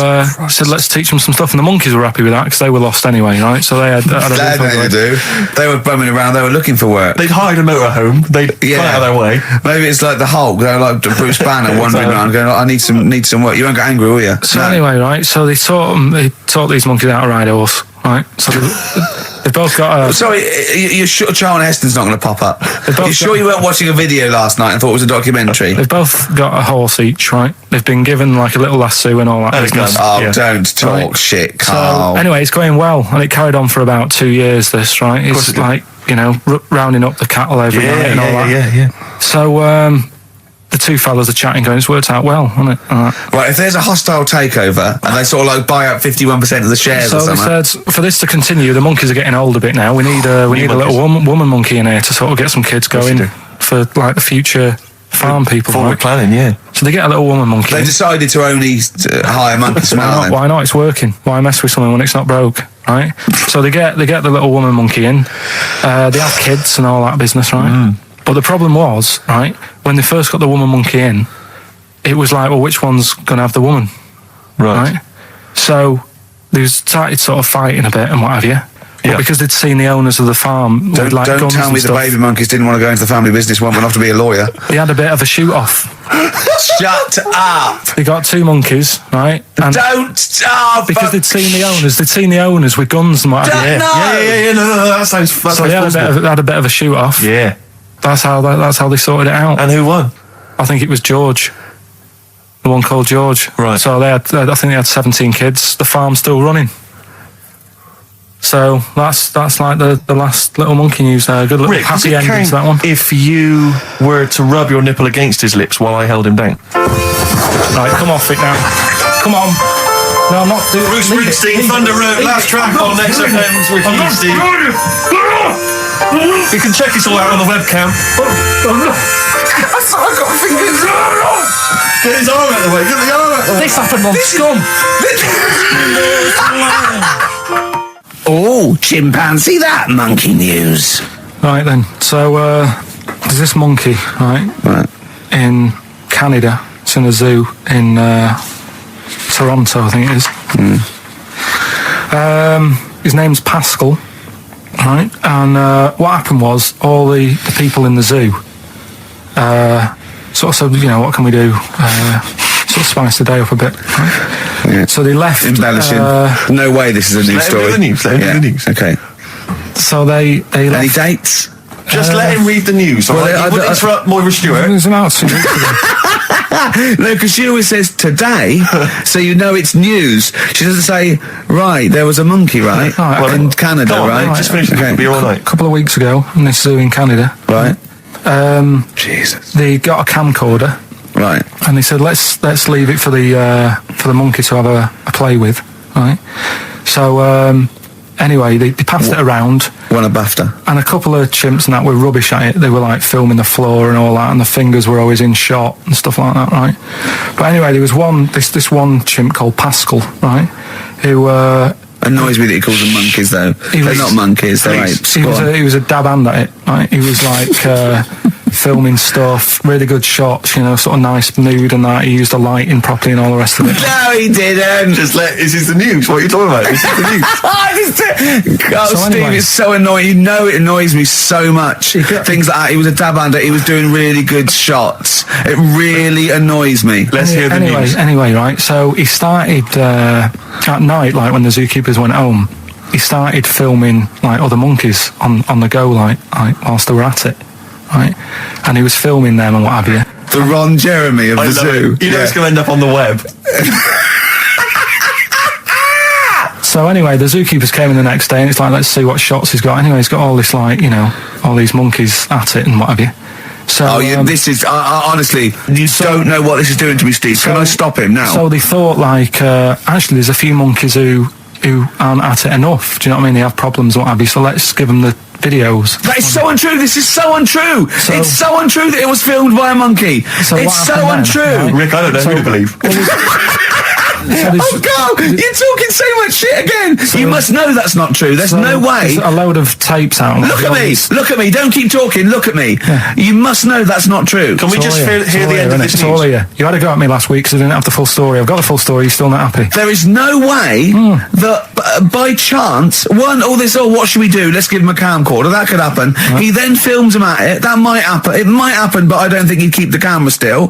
said, let's teach them some stuff. And the monkeys were happy with that because they were lost anyway, right? So they had they do. They were bumming around. They were looking for work. They'd hired a motorhome. They'd gone out of their way. Maybe it's like the Hulk. They're like Bruce Banner wandering around going, I need some work. You won't get angry, will you? So anyway, right? So they taught these monkeys how to ride a horse, right? So they've both got a... Sorry, you're sure Charlton Heston's not going to pop up? You're sure you weren't watching a video last night and thought it was a documentary? They've both got a horse each, right? They've been given like a little lasso and all that business. Oh, don't talk shit, Carl. So, anyway, it's going well, and it carried on for about 2 years, this, right? It's like, rounding up the cattle every night and all that. Yeah. So, the two fellas are chatting, going, it's worked out well, hasn't it? Right, if there's a hostile takeover and they sort of like buy up 51% of the shares or something. So they said, for this to continue, the monkeys are getting old a bit now. We need a little woman monkey in here to sort of get some kids going for like the future farm people. Forward planning, yeah. So they get a little woman monkey. They decided to only hire monkeys from now. Why not? It's working. Why mess with something when it's not broke, right? So they get the little woman monkey in. They have kids and all that business, right? But the problem was, right, when they first got the woman monkey in, it was like, well, which one's going to have the woman? Right? So they started sort of fighting a bit and what have you. But because they'd seen the owners of the farm with like guns and stuff. Don't tell me the baby monkeys didn't want to go into the family business. One went off to be a lawyer. They had a bit of a shoot-off. Shut up! They got two monkeys, right? And because they'd seen the owners with guns and what have you. No, that sounds... So they had a bit of a shoot-off. Yeah. That's how they sorted it out. And who won? I think it was George. The one called George. Right. So I think they had 17 kids. The farm's still running. So that's like the last little monkey news there. Good little Rick, happy ending to that one. If you were to rub your nipple against his lips while I held him down. Right, come off it now. Come on. No, I'm not doing it. Bruce Springsteen, Thunder Road, last track on XFM's Ricky Steve. You can check this all out on the webcam. I've got fingers. Get his arm out of the way. Get the arm out of the way. This happened on Scum. Oh, chimpanzee, that monkey news. Right then, so there's this monkey, right, in Canada. It's in a zoo in Toronto, I think it is. His name's Pascal, right, and what happened was all the people in the zoo sort of said, you know, what can we do? Sort of spice the day up a bit, right? Yeah. So they left... Embellishing. No way this is a news story. Let him read the news. Okay. So they Any left... Uh, dates? Just let him read the news, all right? You wouldn't interrupt Moira Stewart. It was about 2 weeks ago. No, because she always says today, so you know it's news. She doesn't say, right, there was a monkey, right? Right, in Canada, Go on, right? mate, just finish the beer all night. A couple of weeks ago in this zoo in Canada, Right. Jesus. they got a camcorder Right. and they said let's leave it for the monkey to have a play with, right? So anyway, they passed it around, Won a BAFTA. and a couple of chimps and that were rubbish at it. They were like filming the floor and all that, and the fingers were always in shot and stuff like that, right? But anyway, there was this one chimp called Pascal, right, who Annoys me that he calls them monkeys, though. They're was- not monkeys, they're apes. he Go was on. he was a dab hand at it, right? He was like filming stuff, really good shots, you know, sort of nice mood and that. He used the lighting properly and all the rest of it. No, he didn't. This is the news. What are you talking about? This is the news. Oh, So Steve, anyway. it's so annoying. You know it annoys me so much. Things like that. He was a dab under. He was doing really good shots. It really annoys me. Let's hear the news. Anyway, right, so he started at night, like when the zookeepers went home, he started filming like other monkeys on the go, like whilst they were at it, right? And he was filming them and what have you. The Ron Jeremy of I the love zoo. it. You know it's going to end up on the web. So anyway, the zookeepers came in the next day and it's like, let's see what shots he's got. Anyway, he's got all this, like, you know, all these monkeys at it and what have you. So, Oh, this is honestly, you don't know what this is doing to me, Steve. Can I stop him now? So they thought, like, actually, there's a few monkeys who aren't at it enough. Do you know what I mean? They have problems and what have you. So let's give them the videos. That is so untrue. This is so untrue. It's so untrue that it was filmed by a monkey. So It's what so happened untrue. then, right? Rick, I don't know who to believe. Oh, God, you're talking so much shit again. You must know that's not true. There's no way. There's a load of tapes out. Look at me. Look at me. Don't keep talking. Look at me. You must know that's not true. Can we just hear the end of this It's all news? here. You had to go at me last week because I didn't have the full story. I've got the full story. You're still not happy. There is no way that by chance, what should we do? Let's give him a camcorder. That could happen. He then films him at it. That might happen. It might happen, but I don't think he'd keep the camera still.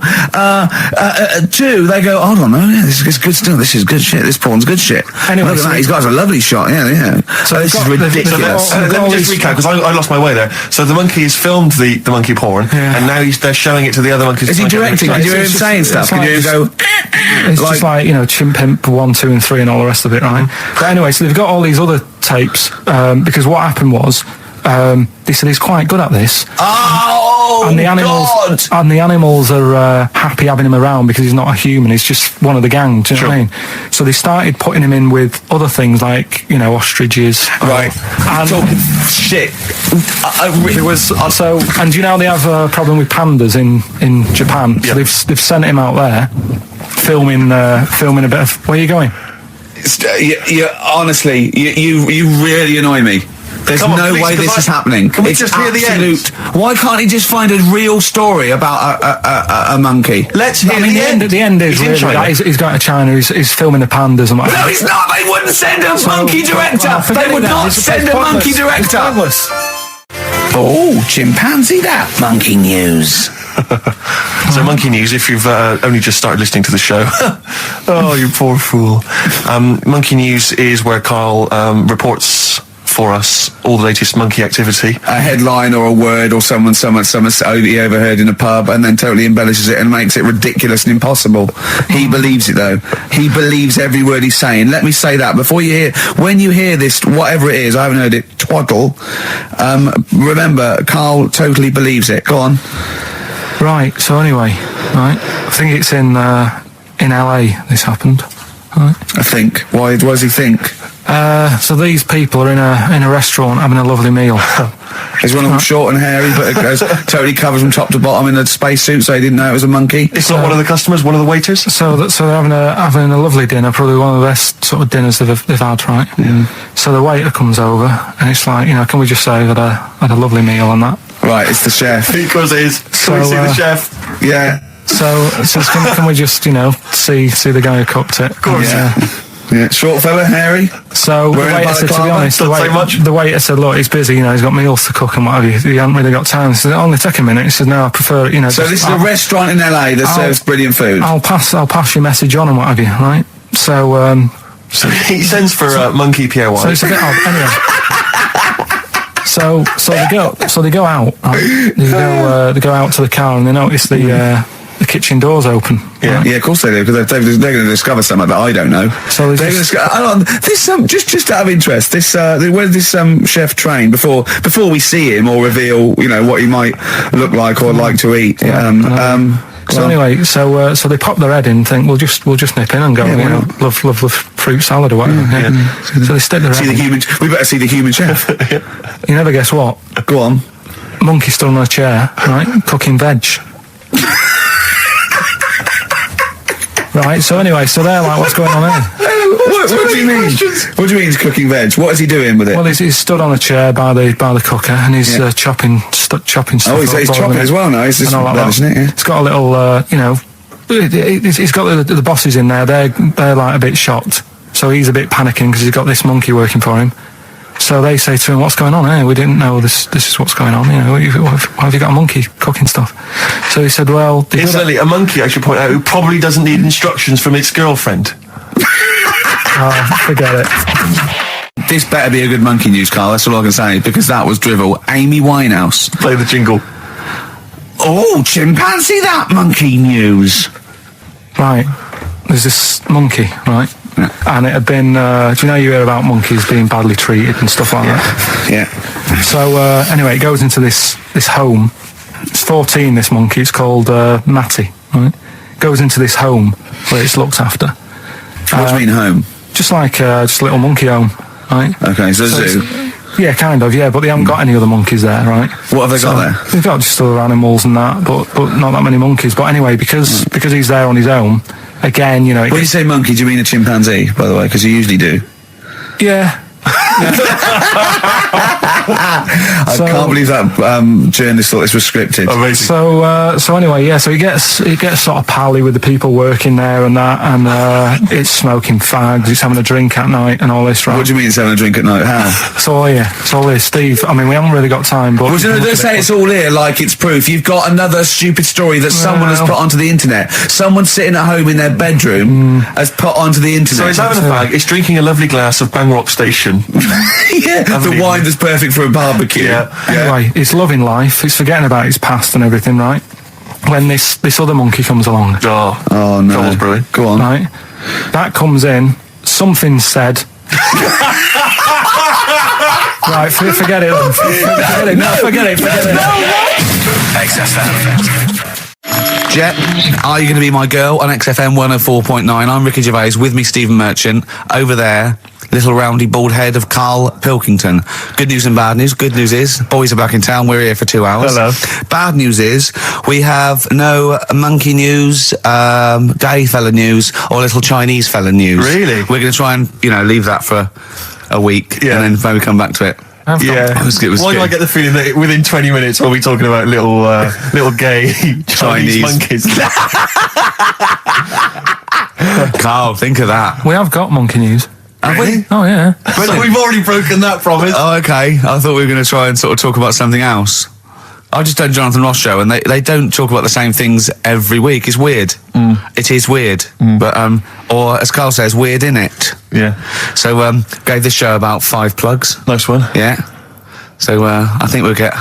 Two, they go, hold on, yeah, this is good still. This is good shit. This porn's good shit. Anyway, Look at so that. He's got a lovely shot. Yeah. So this is ridiculous. Let me just recap, because I lost my way there. So the monkey has filmed the monkey porn, and now they're showing it to the other monkeys. Is he directing? Can you hear him saying stuff? Can you hear him go... It's just like, you know, Chimp 1, 2 and 3 and all the rest of it, right? But anyway, so they've got all these other tapes, because what happened was, they said he's quite good at this. Oh, And the animals are happy having him around because he's not a human. He's just one of the gang. Do you know what I mean? So they started putting him in with other things like, you know, ostriches. Right. And Talking shit. it was and you know they have a problem with pandas in Japan. So they've sent him out there filming a bit of. Where are you going? Honestly, you really annoy me. There's Come on, no please, way this is happening. Can we just hear the end? Why can't he just find a real story about a monkey? Let's hear the end. The end is He's in really China. that he's going to China. He's filming the pandas and what. No, he's not. They wouldn't send a monkey director. forget They would it now. not It's send a pointless. monkey It's director. pointless. Oh, chimpanzee, that monkey news. So Monkey News, if you've only just started listening to the show. Oh, you poor fool. Monkey News is where Karl reports for us all the latest monkey activity. A headline or a word or someone he overheard in a pub and then totally embellishes it and makes it ridiculous and impossible. He believes it, though. He believes every word he's saying. Let me say that before when you hear this, whatever it is, I haven't heard it, twaddle, remember, Karl totally believes it. Go on. Right. So anyway, right. I think it's in LA. This happened. Right. I think. Why does he think? So these people are in a restaurant having a lovely meal, Is one of them short and hairy, but it goes totally covers from top to bottom in a spacesuit, so he didn't know it was a monkey? It's not one of the customers, one of the waiters? So they're having a lovely dinner, probably one of the best sort of dinners they've had, right? So the waiter comes over, and it's like, can we just say that I had a lovely meal and that? Right, it's the chef. Because it is. Can we see the chef? Yeah. So can we just, see the guy who cooked it? Of course. Yeah, short fella, hairy. So the waiter said, to be honest, the waiter said, look, he's busy, he's got meals to cook and what have you. He hasn't really got time. He said, only take a minute. He said, no, I prefer, So this is a restaurant in LA that serves brilliant food. I'll pass your message on and what have you, right? So he sends for Monkey Pierre White. So it's a bit odd. Anyway. So they go out. Right? They go out to the car and they notice the kitchen door's open. Yeah, right? yeah, of course they do, because they're going to discover something that I don't know. So they're going to discover. Just out of interest, where did this chef train before we see him or reveal what he might look like or like to eat? Anyway, so they pop their head in and think we'll just nip in and go. Love fruit salad or whatever. So they stick their head in. We better see the human chef. You never guess what? Go on. Monkey stood on a chair, right, cooking veg. Right, so anyway, they're like, what's going on here? What do you mean? What do you mean he's cooking veg? What is he doing with it? Well, he's stood on a chair by the cooker and he's chopping stuff. Oh, he's chopping as well now. He's just isn't it? Yeah. It's got a little, he's got the bosses in there. They're like a bit shocked. So he's a bit panicking because he's got this monkey working for him. So they say to him, what's going on here? We didn't know this is what's going on. Why have you got a monkey cooking stuff? So he said, well... Incidentally, a monkey, I should point out, who probably doesn't need instructions from its girlfriend. Forget it. This better be a good monkey news, Carl. That's all I can say, because that was drivel. Amy Winehouse. Play the jingle. Oh, chimpanzee, that monkey news. Right. There's this monkey, right? Yeah. And it had been, do you hear about monkeys being badly treated and stuff like that? Yeah. So, anyway, it goes into this home. It's 14, this monkey. It's called Matty, right? It goes into this home where it's looked after. What do you mean home? Just like, just a little monkey home, right? Okay, so zoo. Yeah, kind of, yeah, but they haven't got any other monkeys there, right? What have they got there? They've got just other animals and that, but not that many monkeys. But anyway, because he's there on his own, again, When you say monkey, do you mean a chimpanzee, by the way? Because you usually do. Yeah. I can't believe that journalist thought this was scripted. Amazing. So anyway, yeah. So he gets sort of pally with the people working there and that, and it's smoking fags. It's having a drink at night and all this, right? What do you mean it's having a drink at night? How? It's all here, Steve. I mean, we haven't really got time, but Don't say it's all here like it's proof. You've got another stupid story that someone has put onto the internet. Someone sitting at home in their bedroom has put onto the internet. So he's having a fag. He's drinking a lovely glass of Bang Rock Station. Yeah, the wine that's perfect for a barbecue. Yeah. Anyway, he's loving life. He's forgetting about his past and everything, right? When this other monkey comes along. Oh no. That was brilliant. Go on. Right? That comes in. Something said. Right, forget it. Forget it. XFM. Jet, are you going to be my girl on XFM 104.9? I'm Ricky Gervais, with me Stephen Merchant. Over there, little roundy bald head of Karl Pilkington. Good news and bad news. Good news is, boys are back in town. We're here for 2 hours. Hello. Bad news is, we have no monkey news, gay fella news, or little Chinese fella news. Really? We're going to try and, leave that for a week, and then maybe come back to it. Why do I get the feeling that within 20 minutes we'll be talking about little gay Chinese monkeys? Carl, think of that. We have got monkey news. Have we? Oh yeah. So we've already broken that promise. Oh, okay. I thought we were going to try and sort of talk about something else. I just done Jonathan Ross show, and they don't talk about the same things every week. It's weird. It is weird. But, or as Carl says, weird innit? Yeah. So, gave this show about 5 plugs. Nice one. Yeah. So, I think we'll get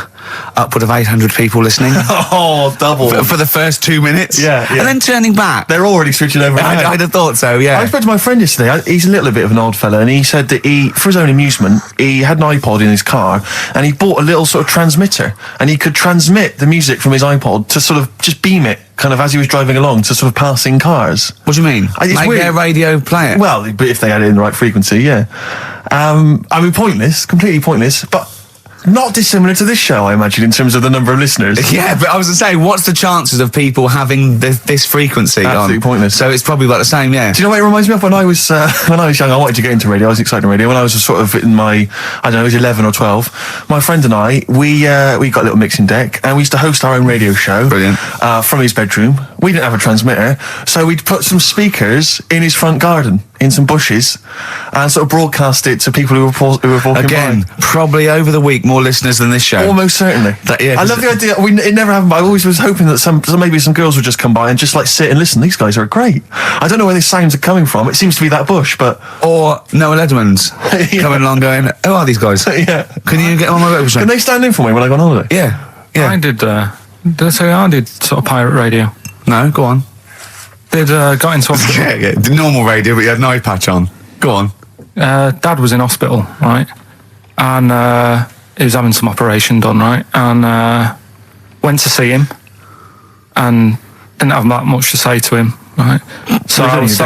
upward of 800 people listening. Oh, double. For the first 2 minutes. Yeah. And then turning back. They're already switching over. I'd have thought so, yeah. I spoke to my friend yesterday. He's a little bit of an odd fella, and he said that for his own amusement, he had an iPod in his car, and he bought a little sort of transmitter, and he could transmit the music from his iPod to sort of just beam it, kind of as he was driving along, to sort of passing cars. What do you mean? Make their radio play it? Well, but if they had it in the right frequency, yeah. I mean, pointless, completely pointless, but not dissimilar to this show, I imagine, in terms of the number of listeners. Yeah, but I was going to say, what's the chances of people having this frequency Absolutely on? pointless. So it's probably about the same, yeah. Do you know what it reminds me of? When I was young, I wanted to get into radio. I was excited in radio. When I was sort of in my, I don't know, it was 11 or 12, my friend and I, we got a little mixing deck, and we used to host our own radio show. Brilliant. From his bedroom. We didn't have a transmitter, so we'd put some speakers in his front garden, in some bushes, and sort of broadcast it to people who were walking Again, by. probably over the week more listeners than this show. Almost certainly. Yeah, I love the idea. It never happened, but I always was hoping that maybe some girls would just come by and just like sit and listen. These guys are great. I don't know where these sounds are coming from. It seems to be that bush, but... Or Noel Edmonds coming along going, who are these guys? Yeah. Can you get on my website? Can they stand in for me when I go on holiday? Yeah. I did I did sort of pirate radio. No, go on. Got into hospital. Yeah, the normal radio, but you had an eye patch on. Go on. Dad was in hospital, right? And he was having some operation done, right? And went to see him and didn't have that much to say to him, right? So I was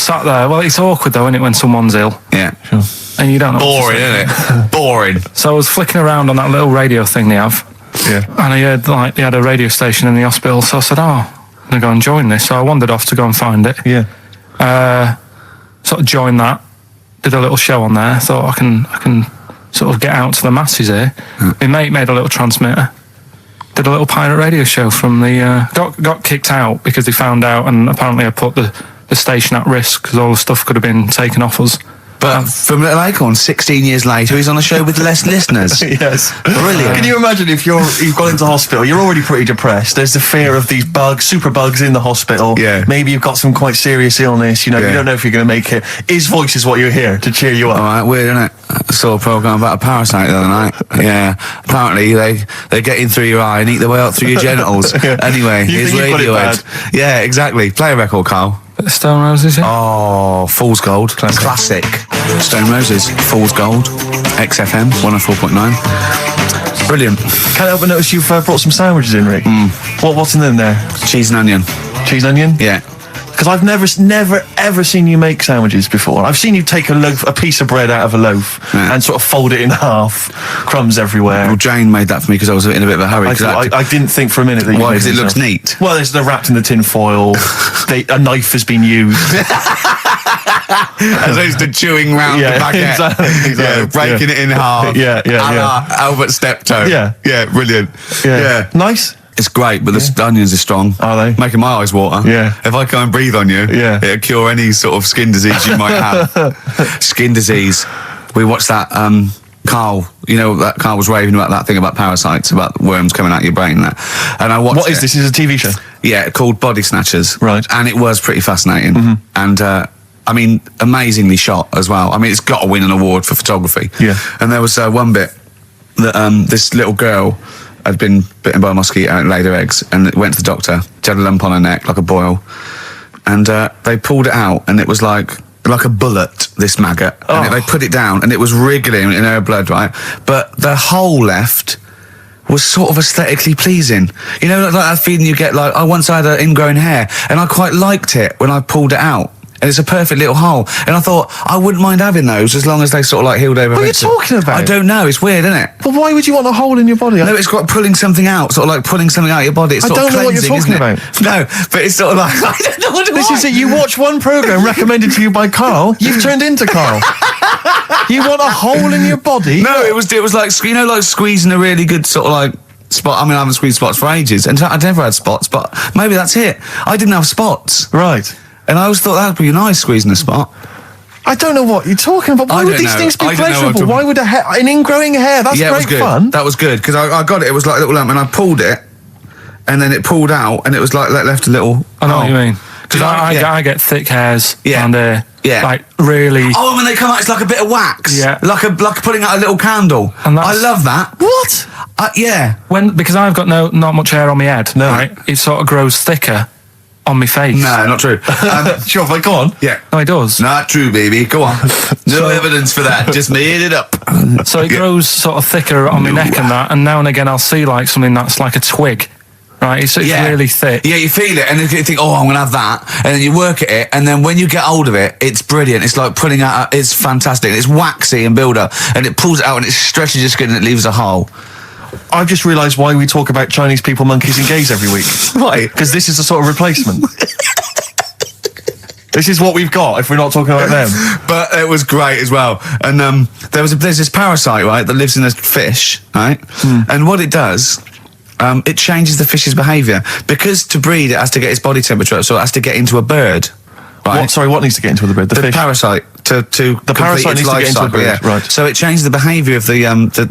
sat there. Well, it's awkward though, isn't it, when someone's ill? Yeah. Sure. And you don't know. Boring, isn't it? Boring. So I was flicking around on that little radio thing they have. Yeah. And I heard like they had a radio station in the hospital, so I said, I'm gonna go and join this. So I wandered off to go and find it. Yeah. Sort of joined that, did a little show on there. Thought I can sort of get out to the masses here. My mate made a little transmitter, did a little pirate radio show from the got kicked out because they found out, and apparently I put the station at risk because all the stuff could have been taken off us. But from Little Acorn, 16 years later, he's on a show with less listeners. Yes. Brilliant. Can you imagine if you've gone into hospital, you're already pretty depressed, there's the fear of these super bugs in the hospital. Yeah. Maybe you've got some quite serious illness, you don't know if you're going to make it. His voice is what you hear to cheer you up. All right, weird, isn't it? I saw a programme about a parasite the other night. Yeah. Apparently, they get in through your eye and eat their way up through your genitals. Yeah. Anyway, You here's think you've got it Radiohead. Yeah, exactly. Play a record, Carl. Stone Roses, yeah. Oh, Fool's Gold. Classic. Stone Roses, Fool's Gold. XFM, 104.9. Brilliant. Can't help but notice you've brought some sandwiches in, Rick. What's in there? Cheese and onion. Cheese and onion? Yeah. Because I've never ever seen you make sandwiches before. I've seen you take a piece of bread out of a loaf and sort of fold it in half, crumbs everywhere. Well, Jane made that for me because I was in a bit of a hurry. I didn't think for a minute that you Why? made Because it looks yourself. neat. Well, they're wrapped in the tin foil. A knife has been used. As opposed to chewing round the baguette. Exactly. Yeah, breaking it in half. Yeah. A la Albert Steptoe. Yeah. Yeah, brilliant. Yeah. Nice. It's great, but the onions are strong. Are they? Making my eyes water. Yeah. If I go and breathe on you, it'll cure any sort of skin disease you might have. Skin disease. We watched that, Carl, that Carl was raving about that thing about parasites, about worms coming out your brain and that. And I watched What is this? Is a TV show? Yeah, called Body Snatchers. Right. And it was pretty fascinating. And, amazingly shot as well. I mean, it's got to win an award for photography. Yeah. And there was one bit that this little girl had been bitten by a mosquito and laid her eggs, and went to the doctor. She had a lump on her neck, like a boil. And they pulled it out, and it was like a bullet, this maggot. Oh. And they put it down, and it was wriggling in her blood, right? But the hole left was sort of aesthetically pleasing. Like that feeling you get, like, I once had an ingrown hair, and I quite liked it when I pulled it out. And it's a perfect little hole. And I thought, I wouldn't mind having those as long as they sort of like healed over. What are you talking about? I don't know, it's weird, isn't it? But why would you want a hole in your body? No, it's got pulling something out, sort of like pulling something out of your body. It's I sort don't of know what you're cleansing, talking isn't it? No, but it's sort of like, I don't know what it This is it. You watch one programme recommended to you by Carl, you've turned into Carl. You want a hole in your body? No, it was like, like squeezing a really good sort of like spot. I mean, I haven't squeezed spots for ages. And I'd never had spots, but maybe that's it. I didn't have spots. Right. And I always thought that'd be nice, squeezing a spot. I don't know what you're talking about. Why would these things be pleasurable? Why would an ingrowing hair? That's great fun. That was good, because I got it. It was like a little lump, and I pulled it, and then it pulled out, and it was like left a little... I know what you mean. Because I get thick hairs and like really... Oh, when they come out, it's like a bit of wax. Yeah. Like putting out a little candle. And I love that. What? Yeah. Because I've got not much hair on my head, right? It sort of grows thicker on my face. No, not true. Sure, but go on. Yeah. No, it does. Not true, baby. Go on. No evidence for that. Just made it up. So it grows sort of thicker on my neck and that, and now and again I'll see like something that's like a twig right? It's really thick. Yeah, you feel it, and then you think, oh, I'm going to have that. And then you work at it, and then when you get hold of it, it's brilliant. It's like pulling out, it's fantastic. It's waxy and build up, and it pulls it out, and it stretches your skin, and it leaves a hole. I've just realised why we talk about Chinese people, monkeys and gays every week. Why? Because this is a sort of replacement. This is what we've got if we're not talking about them. But it was great as well. And there's this parasite, right, that lives in a fish, right? And what it does, it changes the fish's behaviour. Because to breed, it has to get its body temperature up, so it has to get into a bird. Right? What needs to get into the bird? The fish? Parasite. The parasite needs to get into a bird, right. So it changes the behaviour of the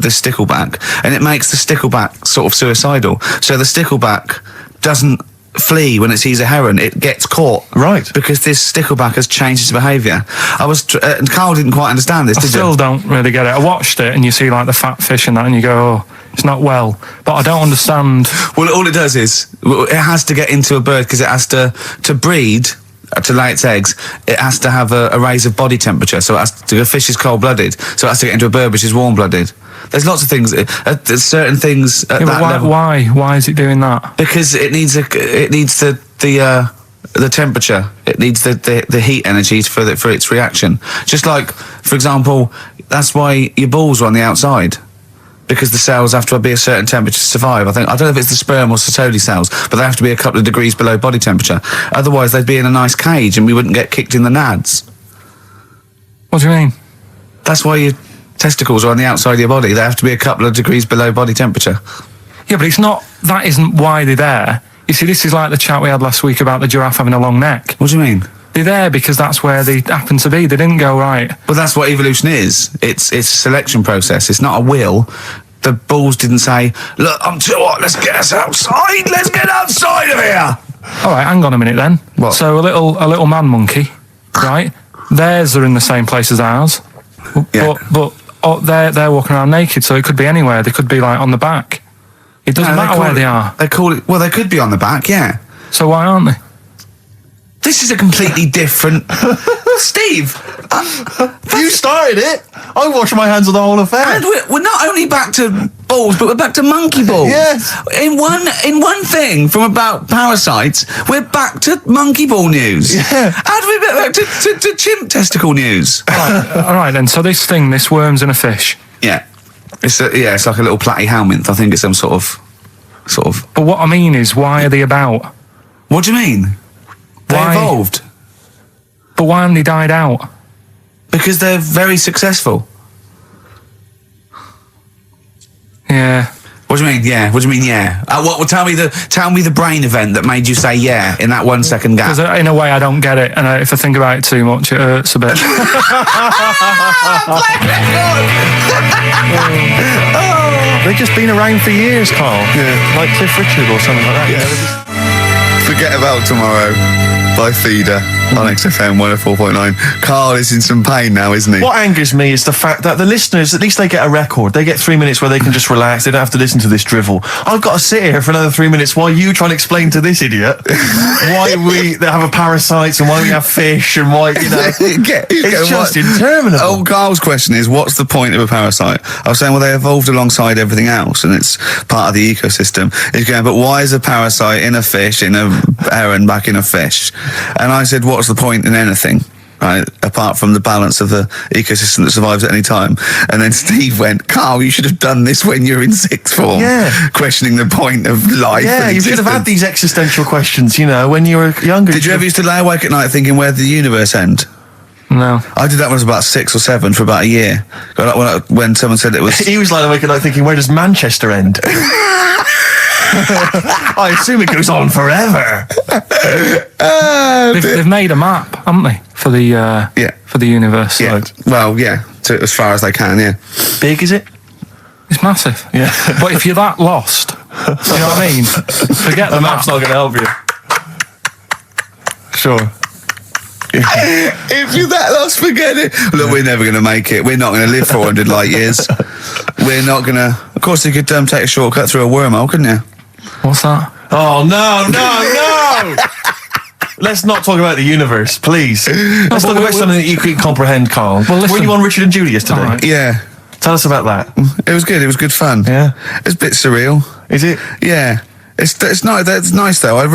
stickleback, and it makes the stickleback sort of suicidal. So the stickleback doesn't flee when it sees a heron, it gets caught. Right. Because this stickleback has changed its behaviour. And Carl didn't quite understand this, I still don't really get it. I watched it, and you see like the fat fish and that, and you go, oh, it's not well. But I don't understand. Well, all it does is, it has to get into a bird, because it has to breed, to lay its eggs, it has to have a raise of body temperature. So the fish is cold-blooded, so it has to get into a bird which is warm-blooded. There's lots of things. There's certain things at that level. Why is it doing that? Because it needs the temperature. It needs the heat energy for its reaction. Just like, for example, that's why your balls are on the outside. Because the cells have to be a certain temperature to survive. I don't know if it's the sperm or Sertoli cells, but they have to be a couple of degrees below body temperature. Otherwise, they'd be in a nice cage and we wouldn't get kicked in the nads. What do you mean? That's why your testicles are on the outside of your body. They have to be a couple of degrees below body temperature. Yeah, but that isn't why they're there. You see, this is like the chat we had last week about the giraffe having a long neck. What do you mean? They're there because that's where they happen to be. They didn't go, right. Well, that's what evolution is. It's a selection process. It's not a will. The balls didn't say, look, I'm too hot, let's get us outside. Let's get outside of here. All right, hang on a minute then. What? So a little man monkey, right? Theirs are in the same place as ours. Yeah. But they're walking around naked, so it could be anywhere. They could be like on the back. It doesn't matter where they are. They call it, well, they could be on the back, yeah. So why aren't they? This is a completely different... Steve! You started it! I wash my hands of the whole affair. And we're not only back to balls, but we're back to monkey balls. Yes. In one thing from about parasites, we're back to monkey ball news. Yeah. How do we get back to chimp testicle news? All right then, so this worm's in a fish. Yeah. It's like a little platyhelminth. I think it's some sort of... But what I mean is, why are they about? What do you mean? They Why? evolved. But why haven't they died out? Because they're very successful. Yeah. What do you mean, yeah? What do you mean, yeah? Tell me the brain event that made you say yeah in that 1 second gap. Because in a way I don't get it, and if I think about it too much, it hurts a bit. They've just been around for years, Carl. Yeah. Like Cliff Richard or something like that. Yeah. Forget About Tomorrow by Feeder on XFM 104.9. Carl is in some pain now, isn't he? What angers me is the fact that the listeners, at least they get a record. They get 3 minutes where they can just relax. They don't have to listen to this drivel. I've got to sit here for another 3 minutes while you try and explain to this idiot why we have a parasites and why we have fish and why, it's just interminable. Oh, Carl's question is, what's the point of a parasite? I was saying, well, they evolved alongside everything else and it's part of the ecosystem. He's going, but why is a parasite in a fish, in a heron, back in a fish? And I said, what's the point in anything, right, apart from the balance of the ecosystem that survives at any time? And then Steve went, Carl, you should have done this when you were in sixth form. Yeah. Questioning the point of life. Yeah, and you should have had these existential questions, when you were younger. Did you ever used to lay awake at night thinking, where did the universe end? No. I did that when I was about 6 or 7 for about a year. When someone said it was... He was lying awake at night thinking, where does Manchester end? I assume it goes on forever. They've made a map, haven't they, for the universe? Yeah. So. Well, yeah, as far as they can. Yeah. Big is it? It's massive. Yeah. But if you're that lost, you know what I mean? Forget the map's not going to help you. Sure. If you're that lost, forget it. Look, we're never going to make it. We're not going to live 400 light years. We're not going to... Of course, you could take a shortcut through a wormhole, couldn't you? What's that? Oh, no! Let's not talk about the universe, please. Let's talk about something that you can comprehend, Carl. Well, were you on Richard and Judy yesterday? Right. Yeah. Tell us about that. It was good. It was good fun. Yeah. It was a bit surreal. Is it? Yeah. It's nice though.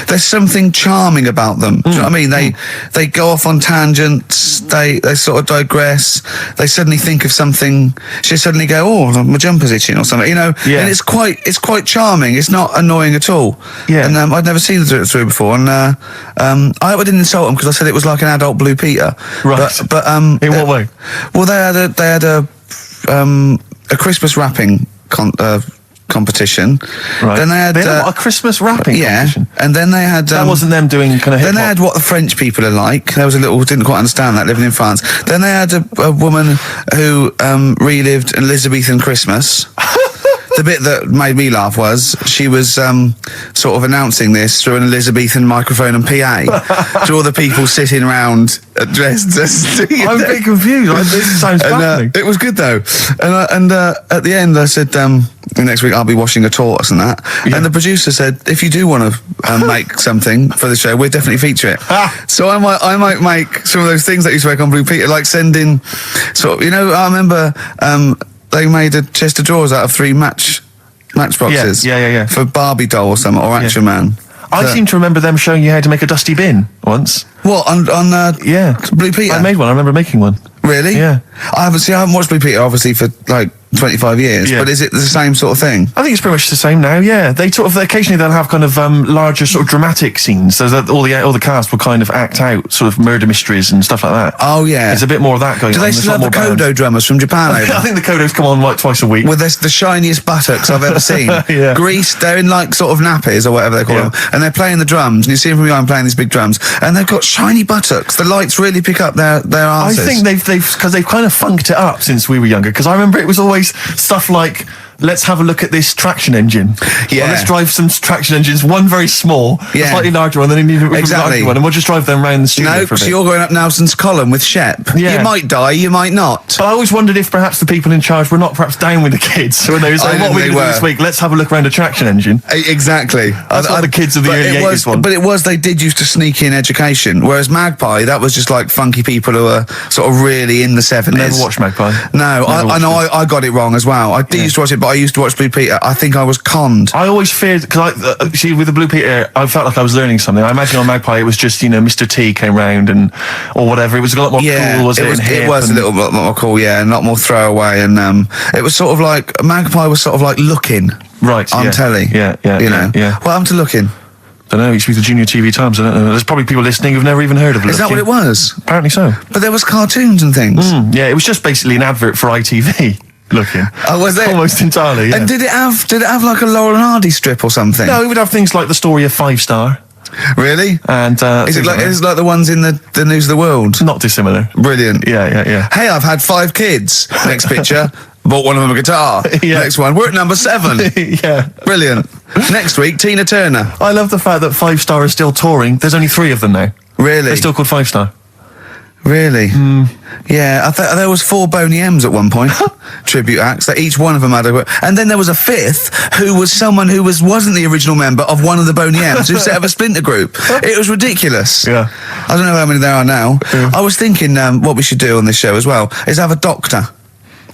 There's something charming about them. Do you know what I mean? They go off on tangents. They sort of digress. They suddenly think of something. She suddenly go, "Oh, my jumper's itching" or something. You know. Yeah. And it's quite charming. It's not annoying at all. Yeah. And I'd never seen them through before. And I hope I didn't insult them because I said it was like an adult Blue Peter. Right. But in what way? Well, they had a Christmas wrapping competition. Right. Then they had a Christmas wrapping competition. And then they had that wasn't them doing kind of hip-hop. Then they had what the French people are like. There was didn't quite understand that living in France. Then they had a woman who relived an Elizabethan Christmas. The bit that made me laugh was she was sort of announcing this through an Elizabethan microphone and PA to all the people sitting around dressed as... I'm a bit confused. This sounds baffling. It was good though. And at the end I said, next week I'll be washing a tortoise and that. Yeah. And the producer said, if you do want to make something for the show, we'll definitely feature it. So I might make some of those things that you spoke on Blue Peter, like sending sort of, I remember... they made a chest of drawers out of 3 matchboxes. Yeah. For Barbie doll or something, or Action Man. I seem to remember them showing you how to make a dusty bin once. What, on Blue Peter? I made one, I remember making one. Really? Yeah. I haven't watched Blue Peter, obviously, for like 25 years, but is it the same sort of thing? I think it's pretty much the same now, yeah. They occasionally they'll have kind of larger sort of dramatic scenes, so that all the cast will kind of act out sort of murder mysteries and stuff like that. Oh, yeah. There's a bit more of that going on. Do they still have the Kodo drummers from Japan over? I think the Kodos come on like twice a week. With the shiniest buttocks I've ever seen. Yeah. Greased, they're in like sort of nappies or whatever they call them, and they're playing the drums, and you see them from behind playing these big drums, and they've got shiny buttocks. The lights really pick up their arses. I think they've kind of funked it up since we were younger, because I remember it was always stuff like, let's have a look at this traction engine. Yeah. Or let's drive some traction engines, one very small, a slightly larger one, then you need a larger one, and we'll just drive them around the studio for a bit. So you're going up Nelson's column with Shep. Yeah. You might die, you might not. But I always wondered if perhaps the people in charge were not perhaps down with the kids. So when they were saying, what are we going to do this week? Let's have a look around a traction engine. Exactly. That's what the kids of the early 80s want. But they did used to sneak in education, whereas Magpie, that was just like funky people who were sort of really in the 70s. Never watched Magpie. No, I know I got it wrong as well. I did used to watch it, but I used to watch Blue Peter. I think I was conned. I always feared, because see, with the Blue Peter, I felt like I was learning something. I imagine on Magpie it was just, Mr. T came round or whatever. It was a lot more cool, was it? It was a little bit more cool, yeah, and a lot more throwaway. And it was sort of like, Magpie was sort of like Looking. Right, on telly. Yeah. What happened to Looking? I don't know, it used to be the Junior TV Times, I don't know. There's probably people listening who've never even heard of Looking. Is that what it was? Apparently so. But there was cartoons and things. Yeah, it was just basically an advert for ITV. Looking. Oh, was it? Almost entirely, yeah. And did it have like a Laurel and Hardy strip or something? No, it would have things like the story of 5 Star. Really? And is it like the ones in the News of the World? Not dissimilar. Brilliant. Yeah. Hey, I've had 5 kids. Next picture. Bought one of them a guitar. Next one. We're at number 7. Yeah. Brilliant. Next week, Tina Turner. I love the fact that 5 Star is still touring. There's only 3 of them now. Really? They're still called 5 Star. Really? Yeah, I thought there was 4 Boney M's at one point. Tribute acts. That each one of them had a... And then there was a 5th who was someone who wasn't the original member of one of the Boney M's who set up a splinter group. It was ridiculous. Yeah. I don't know how many there are now. Yeah. I was thinking what we should do on this show as well is have a doctor.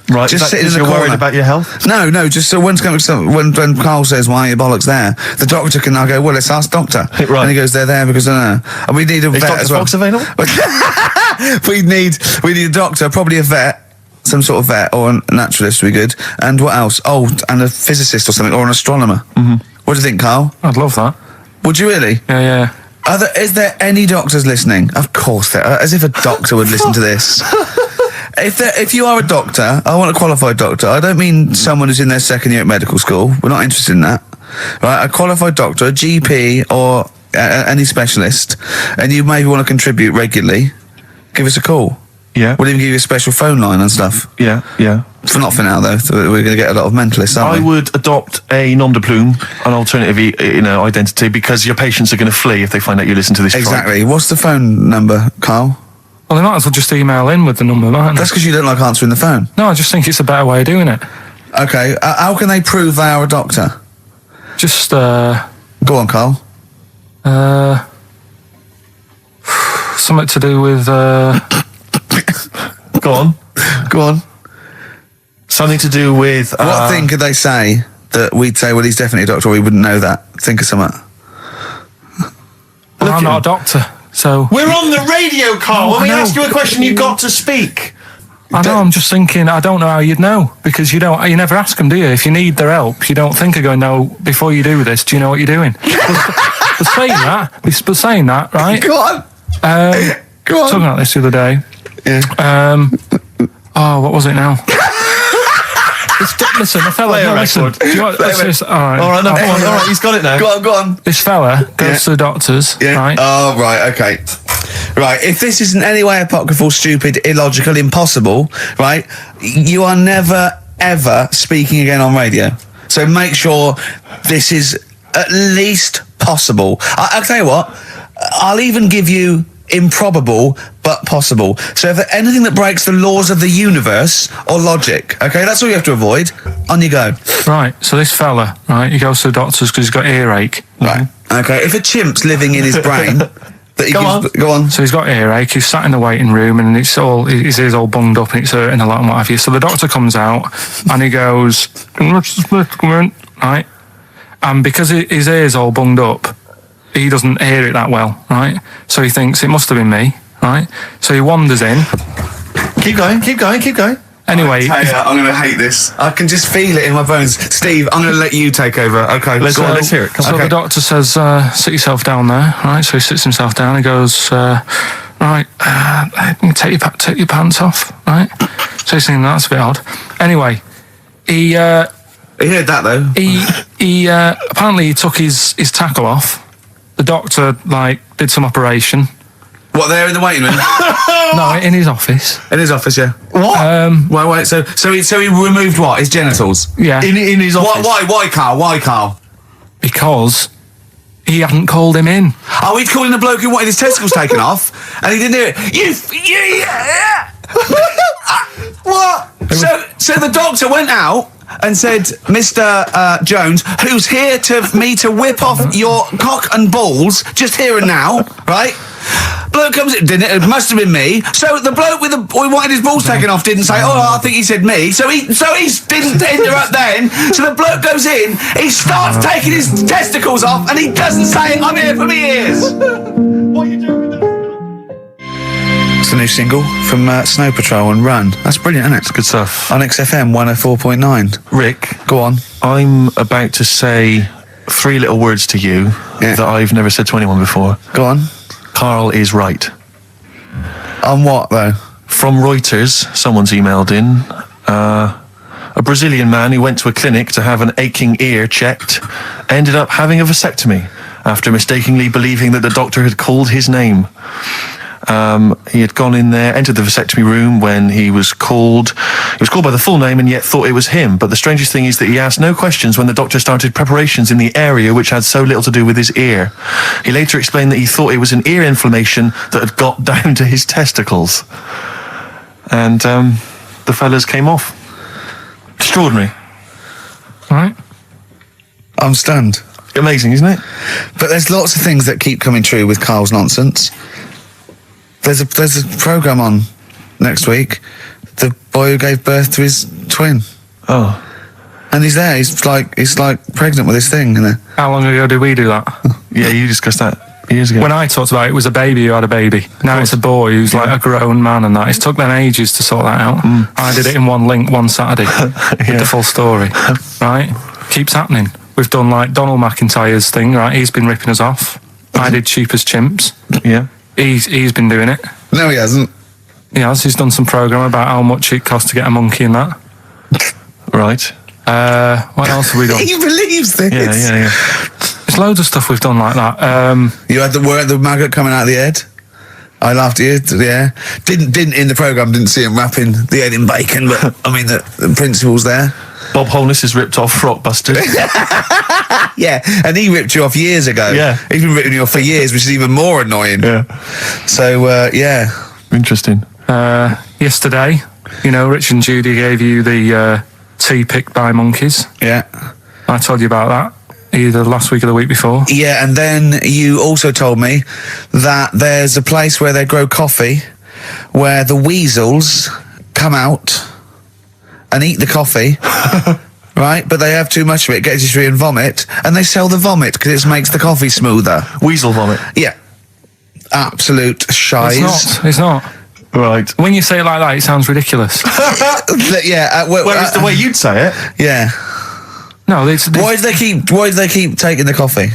Right, just sitting in the you're corner. worried about your health? No, just so when Carl says, why are your bollocks there? The doctor can now go, well, let's ask doctor. Right. And he goes, they're there because, and we need a vet Dr. as well. Fox available? we need a doctor, probably a vet, some sort of vet, or a naturalist would be good. And what else? Oh, and a physicist or something, or an astronomer. What do you think, Carl? I'd love that. Would you really? Yeah. Is there any doctors listening? Of course there are. As if a doctor would listen to this. If you are a doctor, I want a qualified doctor. I don't mean someone who's in their 2nd year at medical school. We're not interested in that. Right? A qualified doctor, a GP, or any specialist, and you maybe want to contribute regularly, give us a call. Yeah. We'll even give you a special phone line and stuff. Yeah. For not for now, though. We're going to get a lot of mentalists, aren't we? I would adopt a nom de plume, an alternative, identity, because your patients are going to flee if they find out you listen to this. Exactly. What's the phone number, Carl? Well, they might as well just email in with the number, mightn't they? That's because you don't like answering the phone. No, I just think it's a better way of doing it. Okay. How can they prove they are a doctor? Just, Go on, Carl. something to do with, Go on. Go on. Something to do with... What thing could they say that we'd say, well, he's definitely a doctor, or we wouldn't know that? Think of something. Well, I'm not a doctor, so... We're on the radio, Carl. When we ask you a question, you've got to speak. I know, I'm just thinking, I don't know how you'd know, because you never ask them, do you? If you need their help, you don't think of going, no, before you do this, do you know what you're doing? But saying that, right? Go on. Go on. Talking about this the other day. Yeah. What was it now? Listen, the fella... Play a listen. record. Do you want, let's just, all right. All right, he's got it now. Go on. This fella goes to the doctors, right? Oh, right, okay. Right, if this is in any way apocryphal, stupid, illogical, impossible, right, you are never, ever speaking again on radio. So make sure this is at least possible. I'll tell you what, I'll even give you improbable but possible. So if anything that breaks the laws of the universe or logic, okay, that's all you have to avoid. On you go. Right, so this fella, right, he goes to the doctors because he's got earache. Right. Okay, if a chimp's living in his brain... Go on. So he's got earache, he's sat in the waiting room and his ear's all bunged up and it's hurting a lot and what have you. So the doctor comes out and he goes, right? And because his ear's all bunged up, he doesn't hear it that well, right? So he thinks it must have been me, right? So he wanders in. Keep going. Anyway, I'm going to hate this. I can just feel it in my bones. Steve, I'm going to let you take over. Okay, let's hear it. So the doctor says, sit yourself down there, right? So he sits himself down. He goes, right, take your pants off, right? So he's thinking that's a bit odd. Anyway, he heard that though. He apparently he took his tackle off. The doctor did some operation. What, there in the waiting room? No, in his office. In his office, yeah. What? Wait. So he removed what? His genitals? Yeah. In his office. Why, Carl? Because he hadn't called him in. Oh, he'd called in the bloke who wanted his testicles taken off, and he didn't do it. What? So the doctor went out and said, Mr. Jones, who's here to whip off your cock and balls just here and now, right? Bloke comes in, didn't it? It must have been me. So the bloke who wanted his balls taken off didn't say, I think he said me. So he didn't interrupt then. So the bloke goes in, he starts taking his testicles off, and he doesn't say, I'm here for me ears. What are you doing with that? It's a new single from Snow Patrol and Run. That's brilliant, isn't it? It's good stuff. On XFM 104.9. Rick, go on. I'm about to say 3 little words to you that I've never said to anyone before. Go on. Carl is right. On what, though? From Reuters, someone's emailed in. A Brazilian man who went to a clinic to have an aching ear checked ended up having a vasectomy after mistakenly believing that the doctor had called his name. He had gone in there, entered the vasectomy room when he was called. He was called by the full name and yet thought it was him. But the strangest thing is that he asked no questions when the doctor started preparations in the area which had so little to do with his ear. He later explained that he thought it was an ear inflammation that had got down to his testicles. And the fellas came off. Extraordinary. Right. I'm stunned. Amazing, isn't it? But there's lots of things that keep coming true with Carl's nonsense. There's a programme on next week. The boy who gave birth to his twin. Oh. And he's there. He's like pregnant with his thing. You know? How long ago did we do that? Yeah, you discussed that years ago. When I talked about it, it was a baby who had a baby. Now it's a boy who's like a grown man and that. It's took them ages to sort that out. I did it in one link one Saturday with the full story. Right? Keeps happening. We've done Donald McIntyre's thing, right? He's been ripping us off. I did Cheap as Chimps. Yeah. He's been doing it. No, he hasn't. He has. He's done some programme about how much it costs to get a monkey and that. Right. What else have we done? He believes this. Yeah. There's loads of stuff we've done like that. You had the maggot coming out of the head. I laughed at you. Yeah. Didn't in the programme. Didn't see him wrapping the head in bacon, but I mean the principle's there. Bob Holness is ripped off Frock Busters. Yeah, and he ripped you off years ago. Yeah. He's been ripping you off for years, which is even more annoying. Yeah. So, yeah. Interesting. Yesterday, Rich and Judy gave you the tea picked by monkeys. Yeah. I told you about that either last week or the week before. Yeah, and then you also told me that there's a place where they grow coffee where the weasels come out and eat the coffee, right? But they have too much of it, get dysentery and vomit, and they sell the vomit because it makes the coffee smoother. Weasel vomit. Yeah. Absolute shies. It's not. Right. When you say it like that, it sounds ridiculous. Yeah. Whereas the way you'd say it. Yeah. No, Why do they keep taking the coffee?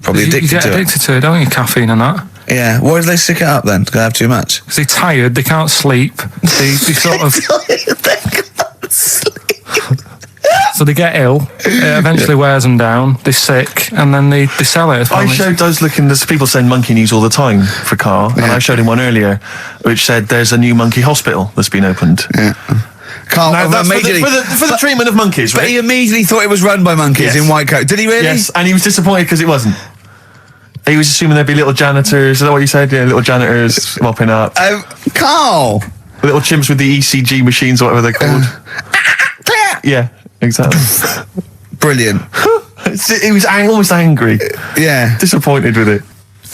Probably you addicted get to addicted to it, don't you? Caffeine and that. Yeah. Why do they stick it up then? Because they have too much. Because they're tired, they can't sleep. They sort of. So they get ill. It eventually wears them down. They're sick, and then they sell it. I showed those there's people send monkey news all the time for Carl, and I showed him one earlier, which said there's a new monkey hospital that's been opened. Yeah. Carl, Now, that's for the treatment of monkeys, right? But he immediately thought it was run by monkeys in white coat. Did he really? Yes, and he was disappointed because it wasn't. He was assuming there'd be little janitors. Is that what you said? Yeah, little janitors mopping up. Carl! Little chimps with the ECG machines, or whatever they're called. Yeah, exactly. Brilliant. He was almost angry. Yeah. Disappointed with it.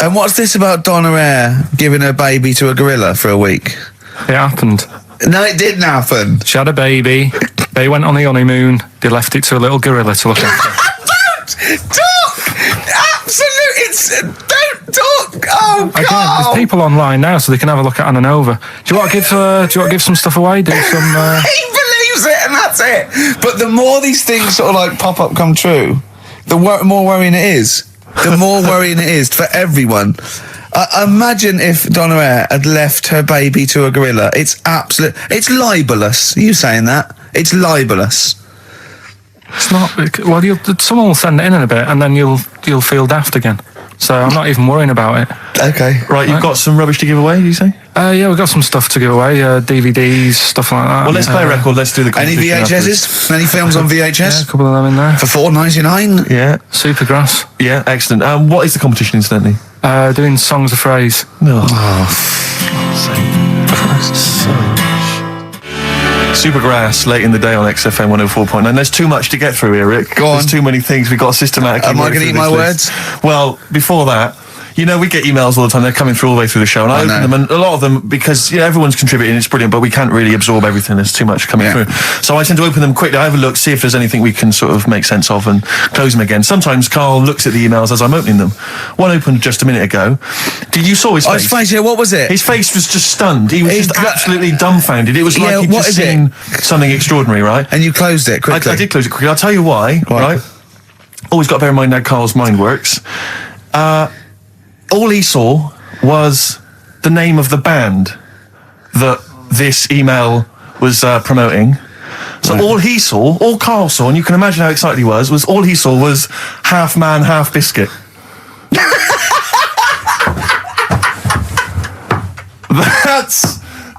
And what's this about Donna Eyre giving her baby to a gorilla for a week? It happened. No, it didn't happen. She had a baby. They went on the honeymoon. They left it to a little gorilla to look after. Don't talk! Don't talk! Oh, Again, Carl! there's people online now, so they can have a look at Anna Nova. Do you want to give some stuff away? Do some. He believes it, and that's it. But the more these things sort of like pop up, come true, the more worrying it is. The more worrying it is for everyone. Imagine if Donna Eyre had left her baby to a gorilla. It's libelous. Are you saying that? It's libelous. It's not. Well, someone will send it in a bit, and then you'll feel daft again. So I'm not even worrying about it. Okay. Right, you've got some rubbish to give away, did you say? Yeah, we've got some stuff to give away. DVDs, stuff like that. Well, let's play a record. Let's do the Any competition VHSs? afterwards. Any films on VHS? Yeah, a couple of them in there. For $4.99? Yeah. Supergrass. Yeah, excellent. What is the competition, incidentally? Doing songs of phrase. Supergrass, late in the day on XFM 104.9. There's too much to get through here, Rick. Go on. There's too many things. We've got systematically. Am I going to eat my words? Well, before that, you know, we get emails all the time. They're coming through all the way through the show, and I open them, and a lot of them, because everyone's contributing, it's brilliant, but we can't really absorb everything. There's too much coming through. So I tend to open them quickly. I have a look, see if there's anything we can sort of make sense of, and close them again. Sometimes Carl looks at the emails as I'm opening them. One opened just a minute ago. You saw his face? His face, yeah, what was it? His face was just stunned. He was just absolutely dumbfounded. It was like he'd just seen something extraordinary, right? And you closed it quickly. I did close it quickly. I'll tell you why, right? Always got to bear in mind how Carl's mind works. All he saw was the name of the band that this email was promoting. So all he saw, all Carl saw, and you can imagine how excited he was all he saw was Half Man, Half Biscuit.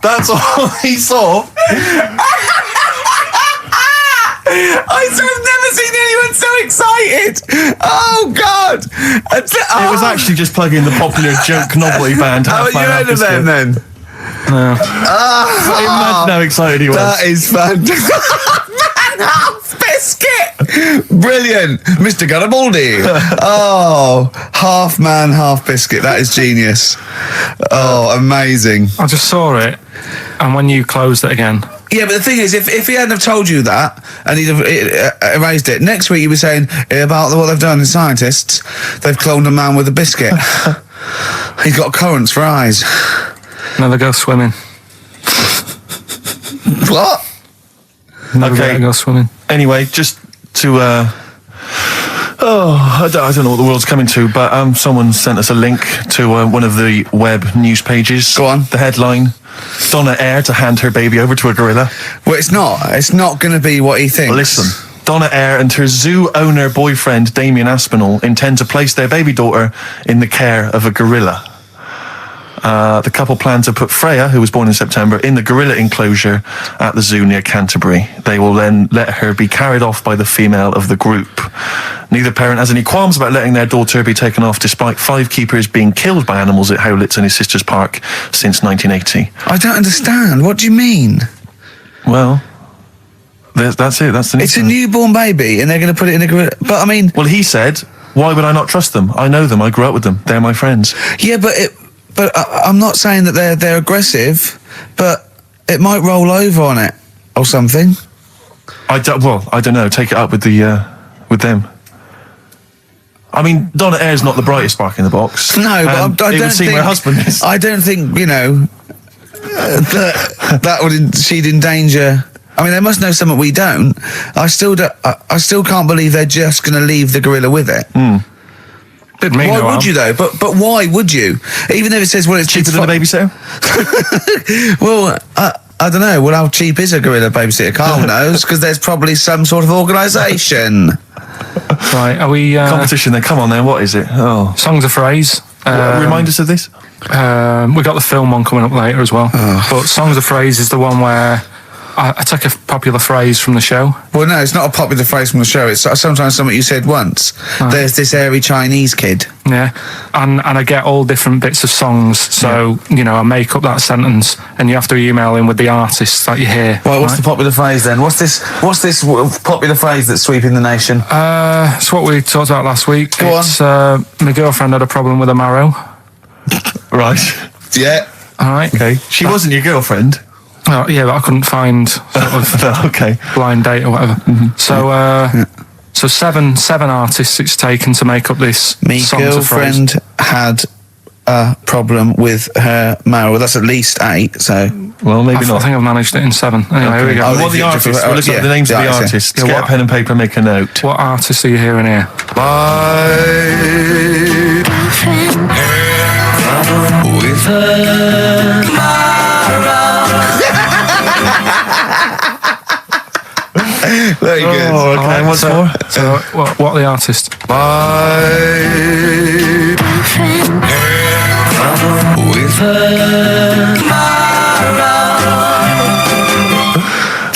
That's all he saw. I've never seen anyone so excited. Oh, God. It was actually just plugging the popular joke novelty band. How you heard of them, then? Imagine how excited he was. That is fantastic. Man, half biscuit. Brilliant. Mr. Garibaldi. Oh, half man, half biscuit. That is genius. Oh, amazing. I just saw it, and when you closed it again. Yeah, but the thing is, if he hadn't have told you that, and he'd have erased it, next week he'd be saying about what they've done in scientists, they've cloned a man with a biscuit. He's got currants for eyes. Never go swimming. What? Never go swimming. Anyway, just to I don't know what the world's coming to, but someone sent us a link to one of the web news pages. Go on. The headline: Donna Eyre to hand her baby over to a gorilla. Well, it's not. It's not going to be what he thinks. Well, listen. Donna Eyre and her zoo owner boyfriend Damien Aspinall intend to place their baby daughter in the care of a gorilla. The couple plan to put Freya, who was born in September, in the gorilla enclosure at the zoo near Canterbury. They will then let her be carried off by the female of the group. Neither parent has any qualms about letting their daughter be taken off, despite 5 keepers being killed by animals at Howlett's and his sister's park since 1980. I don't understand. What do you mean? Well, that's it. That's the news. It's a newborn baby, and they're going to put it in a gorilla. But I mean, well, he said, "Why would I not trust them? I know them. I grew up with them. They're my friends." Yeah, but I'm not saying that they're aggressive, but it might roll over on it or something. I don't know. Take it up with with them. I mean, Donna Ayre's not the brightest spark in the box. No, but I it don't would seem think her husband is. I don't think that would she'd endanger. I mean, they must know something we don't. I still can't believe they're just going to leave the gorilla with it. Didn't mean Why no would harm. you though? But why would you? Even if it says, well, it's Cheaper than a babysitter? Well, I don't know. Well, how cheap is a gorilla babysitter? Carl knows, because there's probably some sort of organisation. Right, are we... Competition then, come on then, what is it? Oh. Songs of Phrase. Remind us of this? We got the film one coming up later as well. But Songs of Phrase is the one where I take a popular phrase from the show. Well, no, it's not a popular phrase from the show. It's sometimes something you said once. Oh. There's this airy Chinese kid. Yeah, and I get all different bits of songs, so, I make up that sentence, and you have to email in with the artists that you hear. Well, what's the popular phrase then? What's this popular phrase that's sweeping the nation? It's what we talked about last week. Go on. My girlfriend had a problem with a marrow. Right. Yeah. All right. Okay. She wasn't your girlfriend? Oh, yeah, but I couldn't find sort of Okay. blind date or whatever. So seven artists it's taken to make up this My Songs of Phrase. girlfriend had a problem with her marrow. Well, that's at least 8, so... Well, maybe I not. think I've managed it in 7. Anyway, here we go. Oh, What the artists? We'll look up the names of the artists. Yeah, Get what- a pen and paper and make a note. What artists are you hearing here? Very good. Oh, okay. Alright, Once so, more. So, what are the artists? My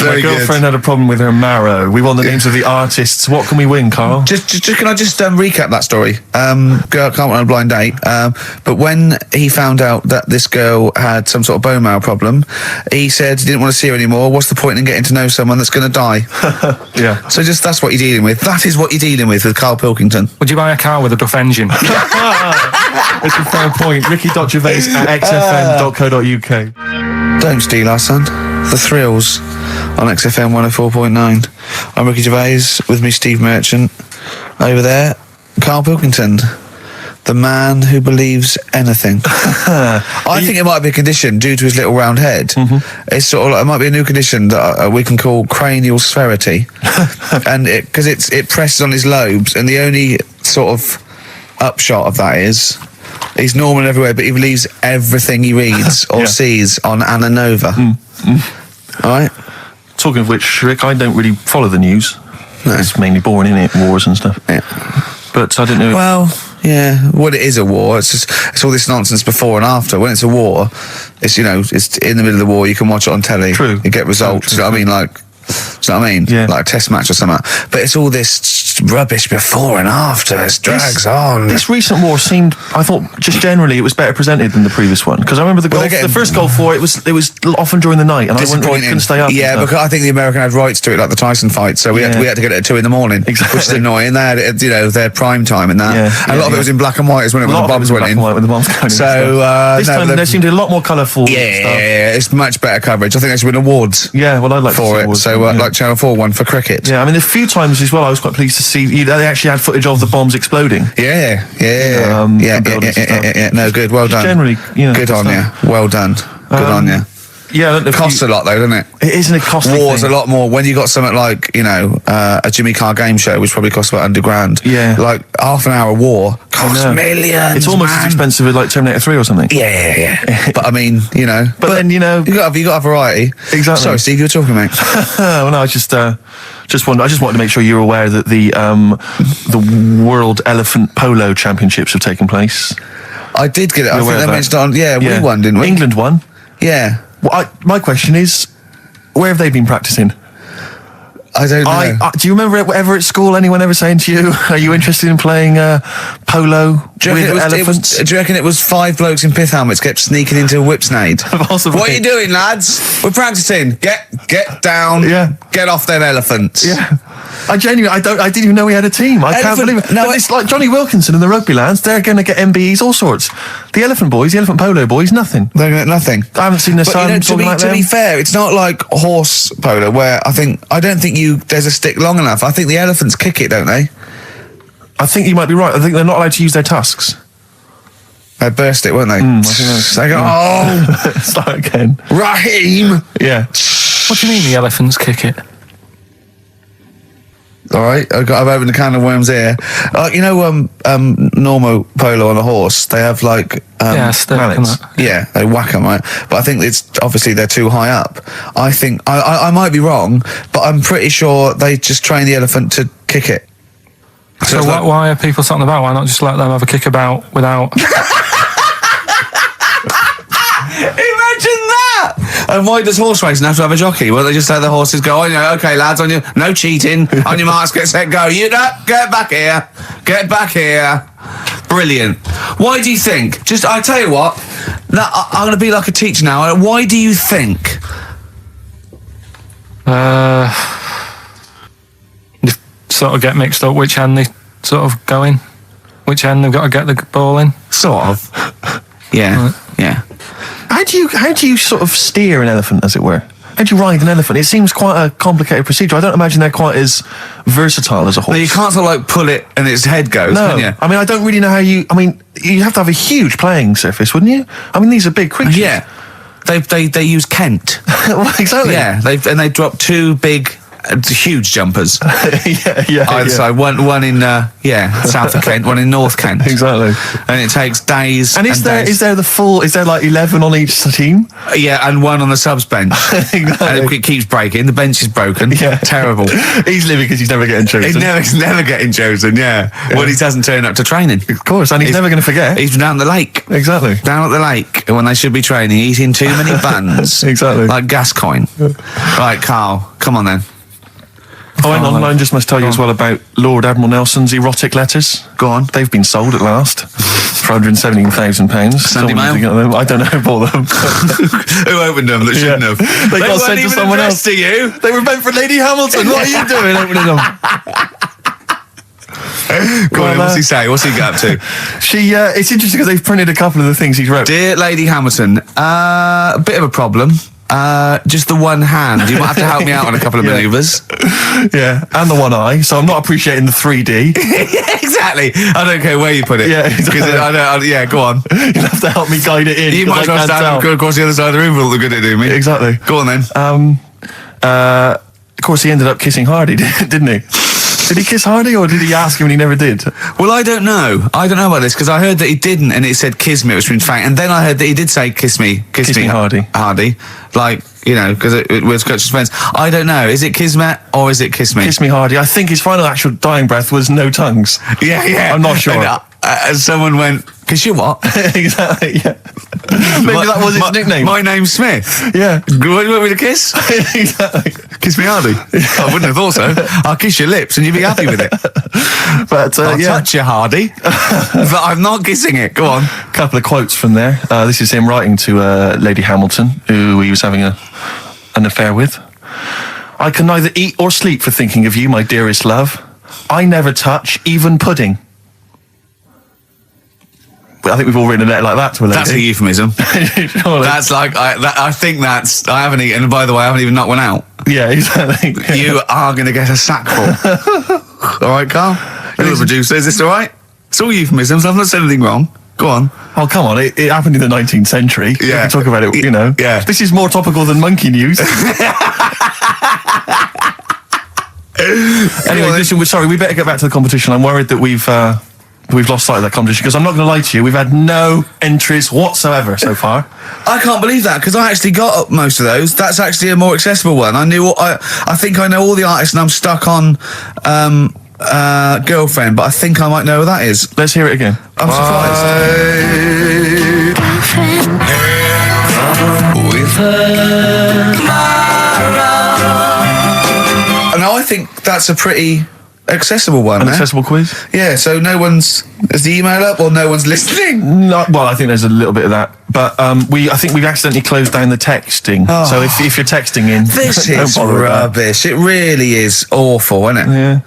Very good. girlfriend had a problem with her marrow. We want the names of the artists. What can we win, Carl? Just can I just recap that story? Girl can't went on a blind date. But when he found out that this girl had some sort of bone marrow problem, he said he didn't want to see her anymore. What's the point in getting to know someone that's going to die? Yeah. So that's what you're dealing with. That is what you're dealing with Karl Pilkington. Would you buy a car with a Duff engine? It's a fair point. Ricky.Gervais at xfm.co.uk. Don't steal our son. The Thrills on XFM 104.9. I'm Ricky Gervais, with me Steve Merchant. Over there, Karl Pilkington, the man who believes anything. I think it might be a condition due to his little round head. It's sort of like, it might be a new condition that we can call cranial sphericity, and because it presses on his lobes, and the only sort of upshot of that is he's normal everywhere, but he believes everything he reads or sees on Anna Nova. All right. Talking of which, Rick, I don't really follow the news. No. It's mainly boring, isn't it? Wars and stuff. Yeah. But I don't know. Well, yeah. Well, it is a war. It's all this nonsense before and after. When it's a war, it's it's in the middle of the war. You can watch it on telly. True. You get results. True. You know what I mean? Like, do you know what I mean? Yeah. Like a test match or something. But it's all this rubbish before and after. It drags on. This recent war seemed, I thought, just generally it was better presented than the previous one. Because I remember the first Gulf War, it was often during the night, and I couldn't stay up. Yeah, because I think the American had rights to it, like the Tyson fight, so we had to get it at 2 a.m. Exactly. Which is annoying. They had it, their prime time and that. Yeah, and a lot of it was in black and white as well, when the bombs went in. When the bombs going in. So this time there seemed to be a lot more colourful stuff. Yeah, it's much better coverage. I think they should win awards. Yeah, well, I'd like for to see it. awards, So, like Channel 4 won for cricket. Yeah, I mean, a few times as well, I was quite pleased to see they actually had footage of the bombs exploding. Yeah. buildings and stuff. Yeah. No, good. Well done. Generally, good on you. Well done. Good on you. Yeah, I don't know It costs a lot though, doesn't it? It isn't a costly War's thing. a lot more when you got something like a Jimmy Carr game show, which probably costs about £100,000. Yeah, like half an hour war costs millions. It's almost as expensive as like Terminator 3 or something. Yeah. But I mean, but then you got to have variety. Exactly. Sorry, Steve, you were talking, mate. Well, no, I just wanted to make sure you're aware that the World Elephant Polo Championships have taken place. I did get it. I You're think aware they of mentioned on. Yeah, we won, didn't we? England won. Yeah. Well, my question is, where have they been practicing? I don't know. Do you remember ever at school anyone ever saying to you, "Are you interested in playing polo with elephants?" Do you reckon it was 5 blokes in pith helmets kept sneaking into a whipsnade? Possibly. What are you doing, lads? We're practicing. Get down. Yeah. Get off them elephants. Yeah. I didn't even know we had a team. I can't believe it. No, it's like Johnny Wilkinson and the rugby lads. They're going to get MBEs, all sorts. The elephant boys, the elephant polo boys, nothing. They're going to get nothing. I haven't seen their son talking like them. To be fair, it's not like horse polo where I don't think there's a stick long enough. I think the elephants kick it, don't they? I think you might be right. I think they're not allowed to use their tusks. They burst it, weren't they? I think they go, oh! Start again. Raheem! Yeah. What do you mean the elephants kick it? All right, I've opened a can of worms here. Normal polo on a horse, they have like... mallets. Yeah, they whack them, right? But I think it's obviously they're too high up. I think, I might be wrong, but I'm pretty sure they just train the elephant to kick it. So why are people talking about? Why not just let them have a kick about without... Imagine that! And why does horse racing have to have a jockey? Well, they just let the horses go, okay, lads, no cheating, on your marks, get set, go. Get back here. Brilliant. Why do you think? I tell you what, I'm going to be like a teacher now. Why do you think? You sort of get mixed up which hand they sort of go in, which hand they've got to get the ball in. Sort of. Yeah, right. Yeah. How do you sort of steer an elephant, as it were? How do you ride an elephant? It seems quite a complicated procedure. I don't imagine they're quite as versatile as a horse. No, you can't sort of like pull it and its head goes, can you? I mean, I don't really know how you... I mean, you have to have a huge playing surface, wouldn't you? I mean, these are big creatures. Yeah. They use Kent. Well, exactly. Yeah, they drop two big... huge jumpers. yeah. Either side. One in south of Kent, one in North Kent. Exactly. And it takes days. And is there like 11 on each team? Yeah, and one on the subs bench. Exactly. And it keeps breaking. The bench is broken. Yeah. Terrible. Easily because he's never getting chosen. He's never getting chosen, yeah. Well, he doesn't turn up to training. Of course, and he's never going to forget. He's down at the lake. Exactly. Down at the lake when they should be training, eating too many buns. Exactly. Like Gascoigne. Right, Carl, come on then. Oh, hang on, I just must tell you as well about Lord Admiral Nelson's erotic letters. Go on. They've been sold at last for £117,000. Sunday Mail? I don't know who bought them. Who opened them that shouldn't have? They got sent to someone else. To you. They were meant for Lady Hamilton. What are you doing opening them? Go on, what's he say? What's he get up to? It's interesting because they've printed a couple of the things he's wrote. Dear Lady Hamilton, a bit of a problem. Just the one hand. You might have to help me out on a couple of manoeuvres. Yeah, and the one eye. So I'm not appreciating the 3D. Yeah, exactly. I don't care where you put it. Yeah, exactly. Yeah, go on. You'll have to help me guide it in. You might as well stand across the other side of the room for all the good it do me. Exactly. Go on then. Of course, he ended up kissing Hardy, didn't he? Did he kiss Hardy, or did he ask him and he never did? Well, I don't know. I don't know about this, because I heard that he didn't, and it said kiss me, which means fact. And then I heard that he did say kiss me, Hardy. Hardy. Like, because it was Coach's friends. I don't know. Is it kismet, or is it kiss me? Kiss me, Hardy. I think his final actual dying breath was no tongues. Yeah. I'm not sure. And someone went, kiss you what? Exactly, yeah. Maybe that was his nickname. My name's Smith. Yeah. You want me to kiss? Exactly. Kiss me Hardy. I wouldn't have thought so. I'll kiss your lips and you'll be happy with it. But I'll touch you, Hardy. But I'm not kissing it. Go on. A couple of quotes from there. This is him writing to Lady Hamilton, who he was having an affair with. I can neither eat or sleep for thinking of you, my dearest love. I never touch even pudding. I think we've all written a letter like that to a lady. That's a euphemism. That's like, I think that's, I haven't eaten, and by the way, I haven't even knocked one out. Yeah, exactly. You are going to get a sackful. All right, Carl? You're the producer, is this all right? It's all euphemisms, I've not said anything wrong. Go on. Oh, come on, it happened in the 19th century. Yeah. We can talk about it, Yeah. This is more topical than monkey news. Anyway, listen, we better get back to the competition. I'm worried that we've lost sight of that competition, because I'm not going to lie to you, we've had no entries whatsoever so far. I can't believe that, because I actually got up most of those. That's actually a more accessible one. I think I know all the artists, and I'm stuck on Girlfriend, but I think I might know who that is. Let's hear it again. I'm surprised. With her. Now I think that's a pretty accessible one. An accessible quiz? Yeah, so no one's... Is the email up or no one's listening? No, well, I think there's a little bit of that. But I think we've accidentally closed down the texting. Oh. So if you're texting in... This don't is bother with that. rubbish. It really is awful, isn't it? Yeah.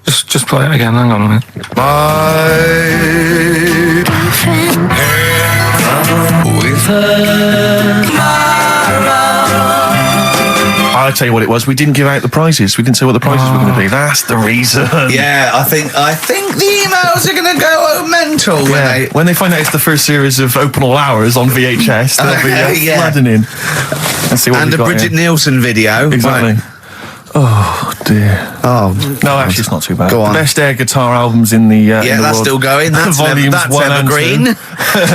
Just play it again. Hang on a minute. I'll tell you what it was. We didn't give out the prizes. We didn't say what the prizes were going to be. That's the reason. Yeah, I think the emails are going to go mental When they find out it's the first series of Open All Hours on VHS, they'll be flooding in. Let's see what and we've the got Bridget here. Nielsen video. Exactly. Right. Oh dear. Oh No, actually, it's not too bad. Go on. The best air guitar albums in the yeah, in the that's world. still going. That's Volumes that's 1 and evergreen. 2.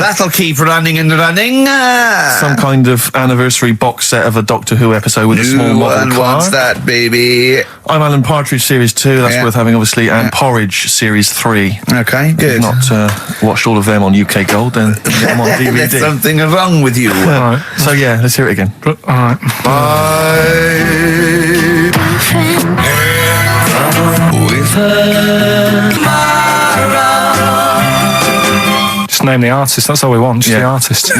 That'll keep running and running. Some kind of anniversary box set of a Doctor Who episode with a small Who model car. wants that, baby? I'm Alan Partridge Series 2. That's worth having, obviously, and Porridge Series 3. Okay, good. If you've not watched all of them on UK Gold, then get them on DVD. There's something wrong with you. All right. So yeah, let's hear it again. All right. Just name the artist. That's all we want. Just the artist.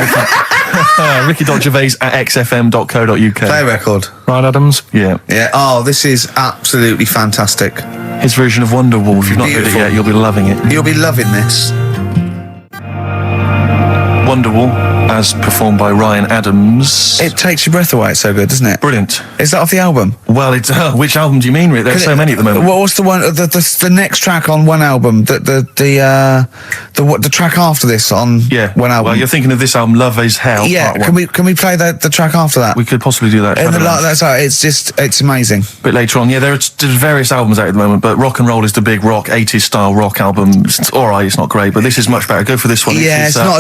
Ricky.Gervais at xfm.co.uk. Play record. Right, Adams. Yeah. Yeah. Oh, this is absolutely fantastic. His version of Wonderwall. If you've not heard it Beautiful. yet, you'll be loving it. You'll be loving this. Wonderwall, as performed by Ryan Adams. It takes your breath away. It's so good, doesn't it? Brilliant. Is that off the album? Well, it's which album do you mean, Rick? There's so many at the moment. What's the one? The next track on one album. The track after this on one album. Well, you're thinking of this album, Love Is Hell. Yeah. Part Can one. we play the track after that? We could possibly do that. And that's how it's amazing. A bit later on. Yeah, there's various albums out at the moment, but Rock and Roll is the big rock 80s style rock album. It's all right. It's not great, but this is much better. Go for this one. Yeah, it's not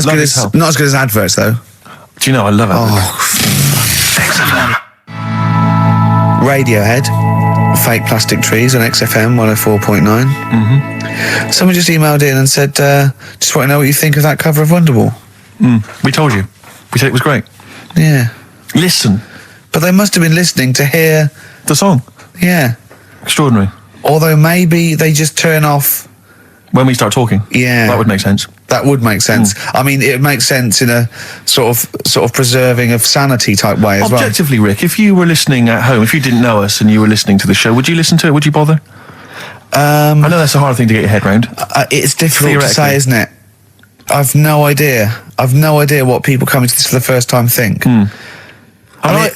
as good as adverts though. Do you know I love it? Radiohead, Fake Plastic Trees on XFM 104.9. Someone just emailed in and said, just want to know what you think of that cover of Wonderwall. We told you. We said it was great. Yeah. Listen. But they must have been listening to hear the song. Yeah. Extraordinary. Although maybe they just turn off when we start talking. Yeah. That would make sense. That would make sense. I mean, it makes sense in a sort of preserving of sanity type way as well. Objectively, Rick, if you were listening at home, if you didn't know us and you were listening to the show, would you listen to it? Would you bother? I know that's a hard thing to get your head round. It's difficult to say, isn't it? I've no idea what people coming to this for the first time think. I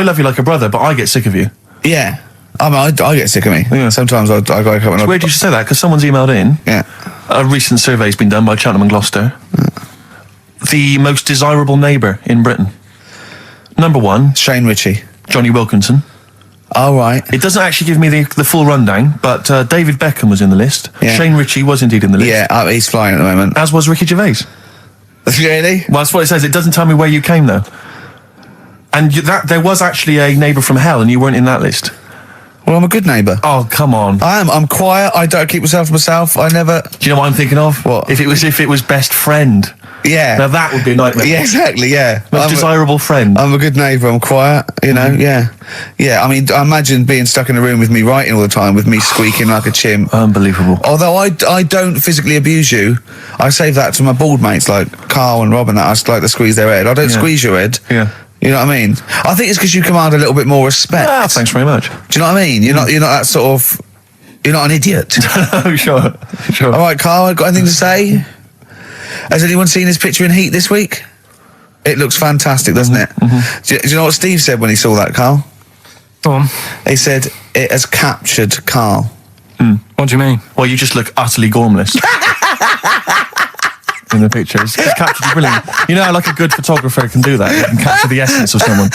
love you like a brother, but I get sick of you. Yeah. I mean, I get sick of me. Yeah. Sometimes I go up and... It's weird you should say that, because someone's emailed in. Yeah. A recent survey's been done by Cheltenham and Gloucester. The most desirable neighbour in Britain. Number 1. Shane Ritchie. Johnny Wilkinson. Oh, right. It doesn't actually give me the full rundown, but David Beckham was in the list. Yeah. Shane Ritchie was indeed in the list. Yeah, he's flying at the moment. As was Ricky Gervais. Really? Well, that's what it says. It doesn't tell me where you came, though. And there was actually a neighbour from hell, and you weren't in that list. Well, I'm a good neighbour. Oh, come on. I am. I'm quiet. I don't keep myself to myself. I never... Do you know what I'm thinking of? What? If it was best friend. Yeah. Now that would be a nightmare. Yeah, exactly, yeah. Most desirable friend. I'm a good neighbour. I'm quiet, you know, yeah. I mean, I imagine being stuck in a room with me writing all the time, with me squeaking like a chimp. Unbelievable. Although I don't physically abuse you, I save that to my bald mates like Carl and Rob and that. I just like to squeeze their head. I don't squeeze your head. Yeah. You know what I mean? I think it's because you command a little bit more respect. Ah, thanks very much. Do you know what I mean? You're not that sort of... You're not an idiot. Oh, sure. All right, Carl, got anything to say? Has anyone seen his picture in Heat this week? It looks fantastic, doesn't it? Do you know what Steve said when he saw that, Carl? Go on. He said, it has captured Carl. What do you mean? Well, you just look utterly gormless. In the pictures. It's captured you brilliant. You know how like a good photographer can do that? They can capture the essence of someone.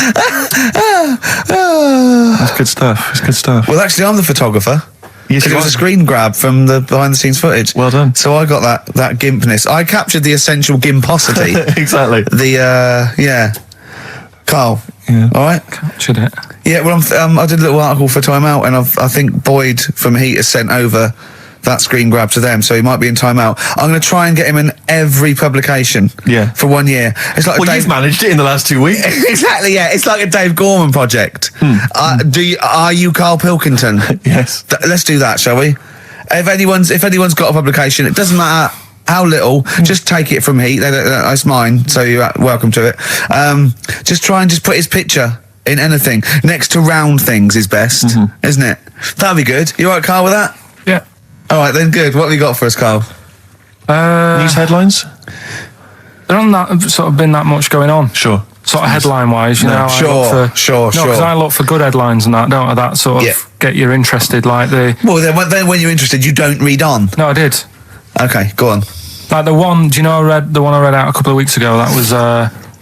That's good stuff. It's good stuff. Well, actually, I'm the photographer. Yes, Because it was a screen grab from the behind-the-scenes footage. Well done. So I got that gimpness. I captured the essential gimposity. Exactly. Carl. Yeah. All right. Captured it. Yeah. Well, I did a little article for Time Out, and I think Boyd from Heat has sent over that screen grab to them, so he might be in Time Out. I'm going to try and get him in every publication. Yeah. For 1 year. It's like you've managed it in the last 2 weeks. Exactly. Yeah. It's like a Dave Gorman project. Are you Karl Pilkington? Yes. Let's do that, shall we? if anyone's got a publication, it doesn't matter how little, just take it from Heat. That's mine, so you're welcome to it. Just try and just put his picture in anything next to round things is best, isn't it? That'd be good. You all right, Carl, with that? Yeah. All right then, good. What have you got for us, Carl? News headlines? There hasn't sort of been that much going on. Sure. Sort of headline-wise, you know. Sure. No, because I look for good headlines and that, don't I? That sort of get you interested, like the... Well, then when you're interested, you don't read on. No, I did. Okay, go on. Like the one, do you know the one I read out a couple of weeks ago? That was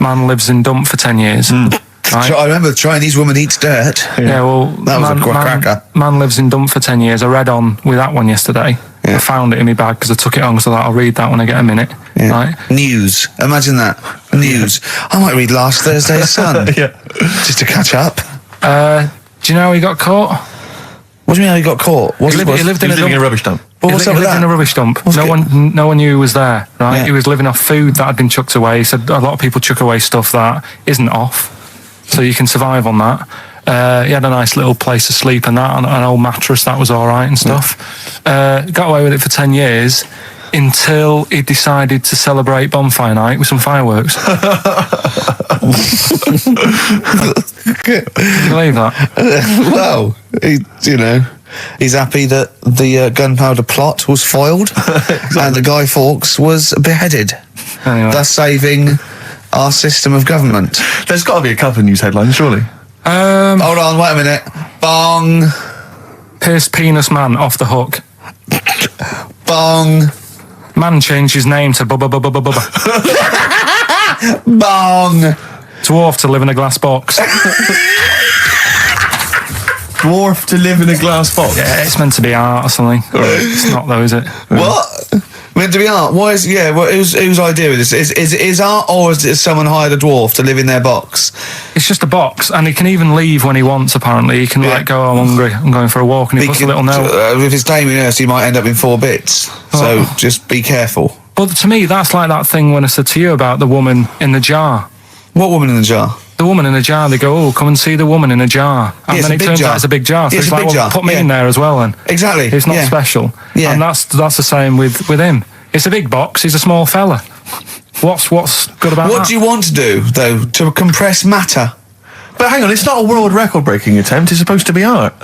man lives in dump for 10 years. Right? I remember the Chinese woman eats dirt. Yeah, well... That was a cracker. Man lives in dump for 10 years. I read on with that one yesterday. I found it in my bag because I took it on, so I'll read that when I get a minute. Yeah. Right? News. Imagine that. News. I might read last Thursday's Sun. Just to catch up. Do you know how he got caught? What do you mean how he got caught? He lived in a rubbish dump. Well, what's up with that? In a rubbish dump. No one knew he was there, right? Yeah. He was living off food that had been chucked away. He said a lot of people chuck away stuff that isn't off, so you can survive on that. He had a nice little place to sleep and that, and an old mattress that was all right and stuff. Got away with it for 10 years until he decided to celebrate bonfire night with some fireworks. Can you believe that? Well, he's happy that the gunpowder plot was foiled and the Guy Fawkes was beheaded. Anyway. Thus saving our system of government. There's got to be a couple of news headlines, surely. Hold on, wait a minute. Bong. Pierced penis man off the hook. Bong. Man changed his name to Bubba Bubba Bubba. Bong. Dwarf to live in a glass box. Dwarf to live in a glass box? Yeah, it's meant to be art or something. It's not though, is it? What? Meant to be art? Why is... Yeah, whose idea is this? Is art, or is someone hired a dwarf to live in their box? It's just a box, and he can even leave when he wants, apparently. He can, go, I'm hungry, I'm going for a walk, and he puts a little note. If it's Damien Hirst, he might end up in 4 bits. So just be careful. But to me, that's like that thing when I said to you about the woman in the jar. What woman in the jar? The woman in a jar. They go, come and see the woman in a jar. And then it turns out it's a big jar. So it's like, put me in there as well then. Exactly. It's not special. Yeah. And that's the same with him. It's a big box. He's a small fella. What's good about that? What do you want to do, though? To compress matter? But hang on, it's not a world record-breaking attempt. It's supposed to be art.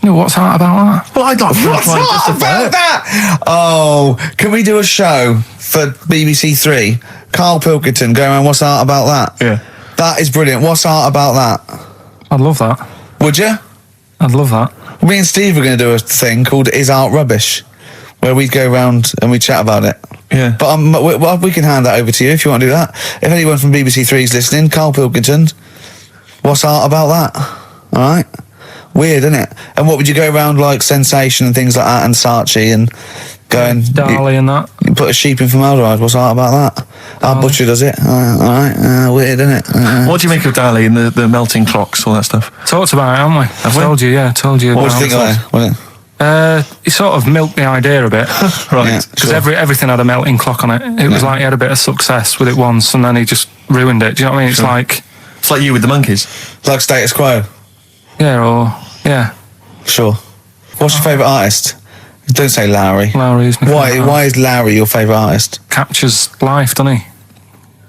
No, what's art about that? Well, I'd like what's art about that? Oh, can we do a show for BBC Three? Karl Pilkington going around, what's art about that? Yeah. That is brilliant. What's art about that? I'd love that. Would you? I'd love that. Me and Steve are going to do a thing called Is Art Rubbish? Where we go around and we chat about it. Yeah. But we can hand that over to you if you want to do that. If anyone from BBC Three is listening, Karl Pilkington, what's art about that? All right. Weird, isn't it? And what would you go around like Sensation and things like that, and Saatchi and going... Dali and that. You put a sheep in formaldehyde. What's art about that? Our butcher does it. All right. Weird, isn't it? What do you make of Dali and the melting clocks, all that stuff? Talked about it, haven't we? Have we? Told you. What do you think of it? He sort of milked the idea a bit. Right. Because everything had a melting clock on it. It was like he had a bit of success with it once and then he just ruined it. Do you know what I mean? It's like... It's like you with the monkeys. Like Status Quo. Yeah. Sure. What's your favourite artist? Don't say Lowry. Lowry is my favourite. Why is Lowry your favourite artist? Captures life, doesn't he?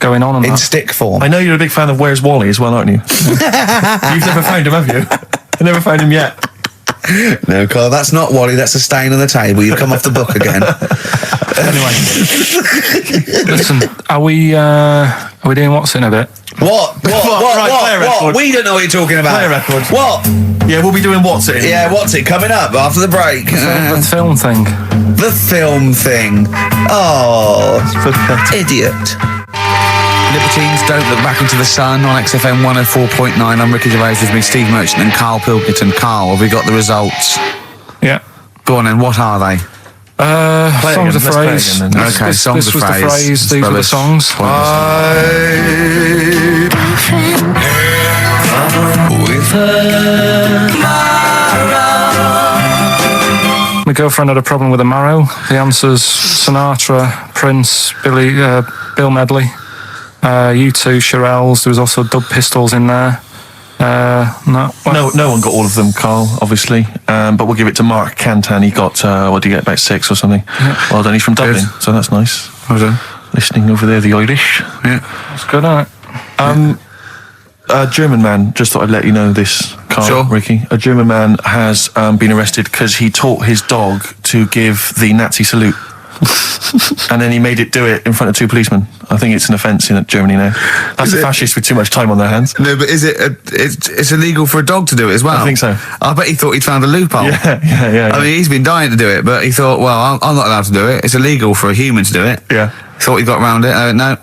Going on and in that. stick form. I know you're a big fan of Where's Wally as well, aren't you? You've never found him, have you? I've never found him yet. No, Carl, that's not Wally, that's a stain on the table. You've come off the book again. Anyway. Listen, are we doing what's in a bit? What? What? We don't know what you're talking about. Play a record. What? Yeah, we'll be doing what's it? Yeah, what's it? Coming up after the break. The film thing. The film thing. Oh, idiot. Libertines Don't Look Back Into the Sun on XFM 104.9. I'm Ricky Gervais, with me Steve Merchant and Karl Pilkington. Karl, have we got the results? Yeah. Go on then, what are they? Songs of phrase. Okay, songs of phrase. This was the phrase, these were the songs. My girlfriend had a problem with a marrow. The answer's Sinatra, Prince, Bill Medley, U2, Shirelles. There was also Dub Pistols in there. No. No one got all of them, Carl, obviously. But we'll give it to Mark Cantan. He got, what did he get, about 6 or something? Yeah. Well done, he's from Dublin, so that's nice. Well done. Listening over there, the Irish. Yeah. That's good, isn't it? A German man, just thought I'd let you know this, Carl, Sure. Ricky. A German man has been arrested because he taught his dog to give the Nazi salute. And then he made it do it in front of 2 policemen. I think it's an offence in Germany now. That's a fascist with too much time on their hands. No, but is it? It's illegal for a dog to do it as well. I think so. I bet he thought he'd found a loophole. Yeah. I mean, he's been dying to do it, but he thought, well, I'm not allowed to do it. It's illegal for a human to do it. Yeah. Thought he got around it. No.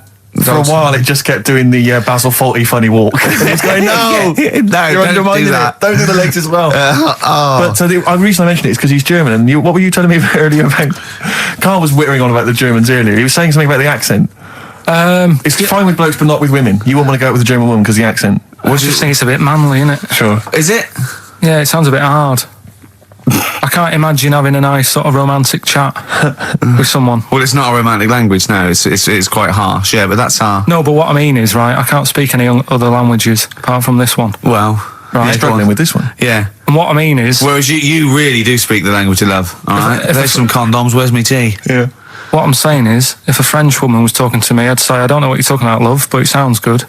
For a while, it just kept doing the Basil Fawlty funny walk. And he was going, no, you're undermining it. Don't do the legs as well. But the reason I mentioned it is because he's German. And what were you telling me earlier about? Carl was whittering on about the Germans earlier. He was saying something about the accent. It's fine with blokes, but not with women. You wouldn't want to go out with a German woman because the accent. I just think it's a bit manly, isn't it? Sure. Is it? Yeah, it sounds a bit hard. I can't imagine having a nice sort of romantic chat with someone. Well, it's not a romantic language, no. It's quite harsh, yeah, but that's our... No, but what I mean is, right, I can't speak any other languages apart from this one. Well... Right. You're struggling with this one. Yeah. And what I mean is... Whereas you really do speak the language of love, all right? If There's some condoms, where's me tea? Yeah. What I'm saying is, if a French woman was talking to me, I'd say, I don't know what you're talking about, love, but it sounds good.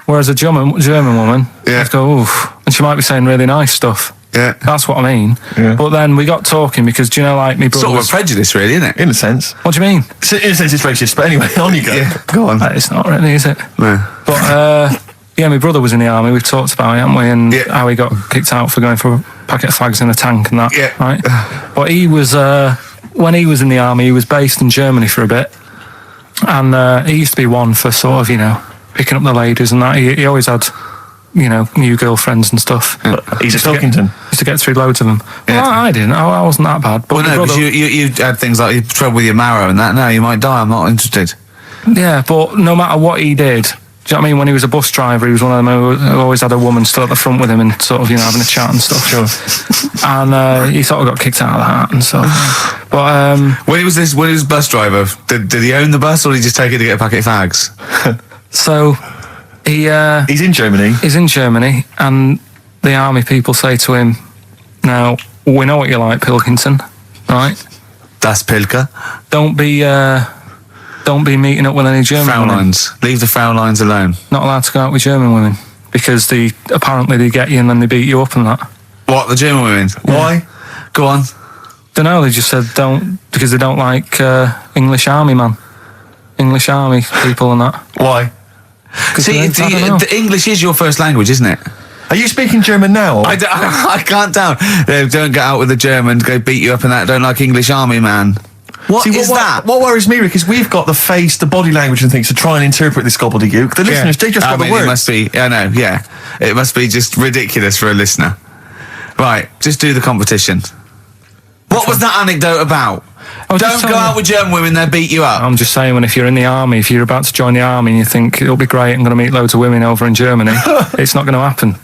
Whereas a German woman, Yeah. I'd go, oof. And she might be saying really nice stuff. Yeah. That's what I mean. Yeah. But then we got talking because, do you know, like, me brother Sort of was... a prejudice, really, isn't it? In a sense. What do you mean? In a sense, it's racist, but anyway, on you go. Yeah, go on. It's not really, is it? No. But, yeah, my brother was in the army. We've talked about it, haven't we? And how he got kicked out for going for a packet of fags in a tank and that. Yeah. Right? But he was, when he was in the army, he was based in Germany for a bit. And he used to be one for sort of, you know, picking up the ladies and that. He always had, you know, new girlfriends and stuff. He's a Pilkington. Used to get through loads of them. Yeah. Well, I didn't. I wasn't that bad. But Well, my no, brother, because you had things like you trouble with your marrow and that. No, you might die. I'm not interested. yeah, but no matter what he did, do you know what I mean? When he was a bus driver, he was one of them who always had a woman still at the front with him and sort of, you know, having a chat and stuff. Sure. And he sort of got kicked out of that and so. But When he was bus driver, did he own the bus or did he just take it to get a packet of fags? so He's in Germany. he's in Germany, and the army people say to him, "Now we know what you like, Pilkington, right? Das Pilker. Don't be meeting up with any German women. Fraulines. Leave the Fraulines alone. Not allowed to go out with German women because apparently they get you and then they beat you up and that. What, the German women? Why? Go on. Don't know. They just said don't because they don't like English army people and that. Why? See, I don't know. the English is your first language, isn't it? Are you speaking German now? Or? I can't tell. Don't get out with the Germans, go beat you up and that. Don't like English army, man. What is that? What worries me, Rick, is we've got the face, the body language and things to try and interpret this gobbledygook. The listeners, they just got the words. It must be, I know, yeah. It must be just ridiculous for a listener. Right, just do the competition. What was that anecdote about? Don't go out with German women, they'll beat you up. I'm just saying, when if you're in the army, if you're about to join the army and you think it'll be great, I'm going to meet loads of women over in Germany, it's not going to happen.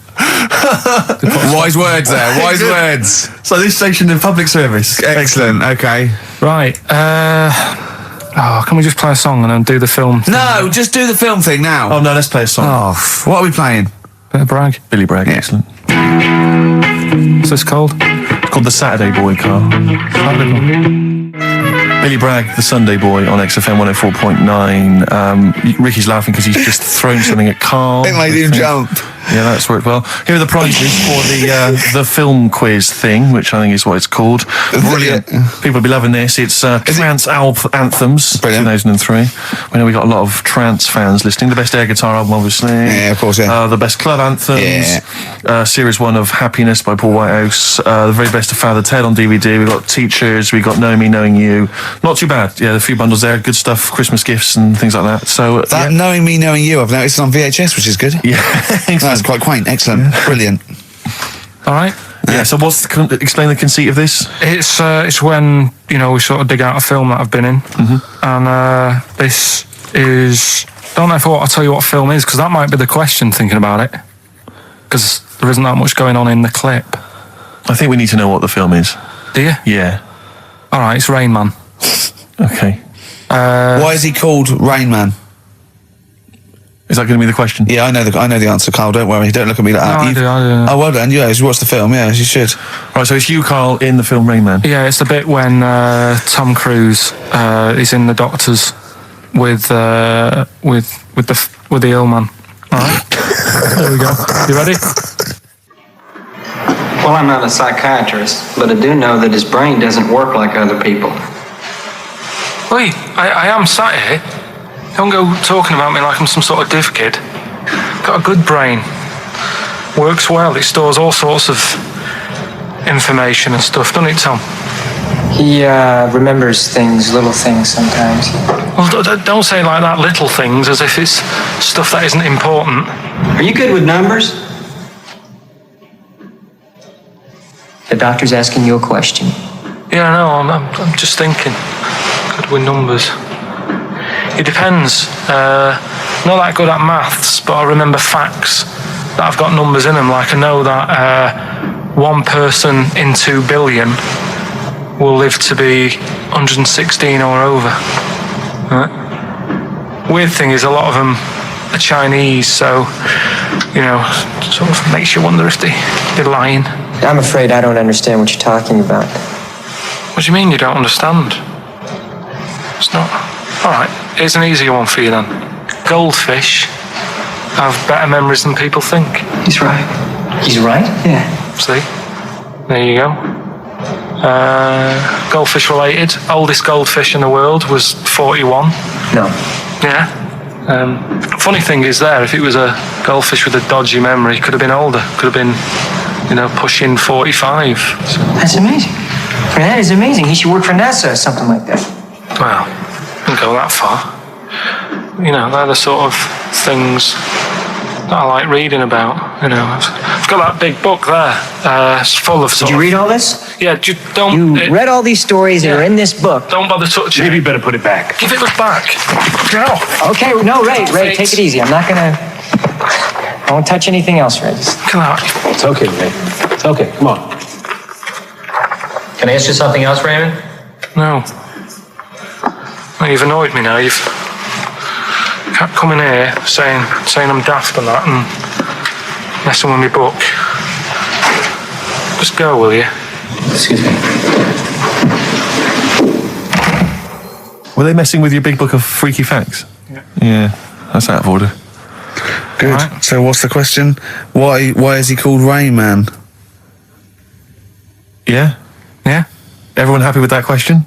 Wise words there, wise words. So this station in public service. Excellent, okay. Right, can we just play a song and then do the film thing? No, just do the film thing now. Oh no, let's play a song. Oh, what are we playing? Bit of brag. Billy Bragg, Yeah. excellent. What's this called? It's called The Saturday Boy, Carl. Billy Bragg, The Sunday Boy on XFM 104.9. Ricky's laughing because he's just thrown something at Carl. It made him jump. Yeah, that's worked well. Here are the prizes for the film quiz thing, which I think is what it's called. Brilliant. People will be loving this. It's Trance Anthems, Brilliant. 2003. We know we got a lot of trance fans listening. The best air guitar album, obviously. Yeah, of course, yeah. The best club anthems. Yeah. Series 1 of Happiness by Paul Whitehouse. The very best of Father Ted on DVD. We've got Teachers. We've got Knowing Me, Knowing You. Not too bad. Yeah, a few bundles there. Good stuff. Christmas gifts and things like that. So That Knowing Me, Knowing You, I've noticed on VHS, which is good. Yeah. That's quite quaint. Excellent. Brilliant. All right. Yeah. So explain the conceit of this? It's when, you know, we sort of dig out a film that I've been in, and this is. Don't know if I'll tell you what film is, because that might be the question. Thinking about it, because there isn't that much going on in the clip. I think we need to know what the film is. Do you? Yeah. All right. It's Rain Man. Okay. Why is he called Rain Man? Is that going to be the question? Yeah, I know the answer, Carl. Don't worry. Don't look at me like that. I do. Oh, well done. Yeah, you watched the film. Yeah, you should. Right, so it's you, Carl, in the film Rain Man. Yeah, it's the bit when Tom Cruise is in the doctors with the ill man. All right, there we go. You ready? Well, I'm not a psychiatrist, but I do know that his brain doesn't work like other people. Wait, I am sat here. Don't go talking about me like I'm some sort of div kid. Got a good brain. Works well. It stores all sorts of information and stuff, doesn't it, Tom? He remembers things, little things sometimes. Well, don't say like that, little things, as if it's stuff that isn't important. Are you good with numbers? The doctor's asking you a question. Yeah, no, I'm just thinking. Good with numbers. It depends. Not that good at maths, but I remember facts that have got numbers in them. Like I know that one person in 2 billion will live to be 116 or over. Right? Weird thing is a lot of them are Chinese, so, sort of makes you wonder if they're lying. I'm afraid I don't understand what you're talking about. What do you mean you don't understand? It's not... Alright, here's an easier one for you then. Goldfish have better memories than people think. He's right. He's right? Yeah. See? There you go. Goldfish related. Oldest goldfish in the world was 41. No. Yeah. Funny thing is there, if it was a goldfish with a dodgy memory, could have been older. Could have been, pushing 45. So. That's amazing. That is amazing. He should work for NASA or something like that. Well, don't go that far. They're the sort of things that I like reading about. I've got that big book there. It's full of Did you read all this? Yeah, don't... You read all these stories that are in this book. Don't bother touching Maybe it. you better put it back. Give it back. Get off. Okay, no, Ray, take it easy. I'm not gonna... I won't touch anything else, Ray. Come out. It's okay, Ray. It's okay. Come on. Can I ask you something else, Raymond? No. Well, you've annoyed me now. You've kept coming here saying I'm daft and that and messing with my book. Just go, will you? Excuse me. Were they messing with your big book of freaky facts? Yeah, that's out of order. Good. Right. So what's the question? Why is he called Rain Man? Yeah? Yeah? Everyone happy with that question?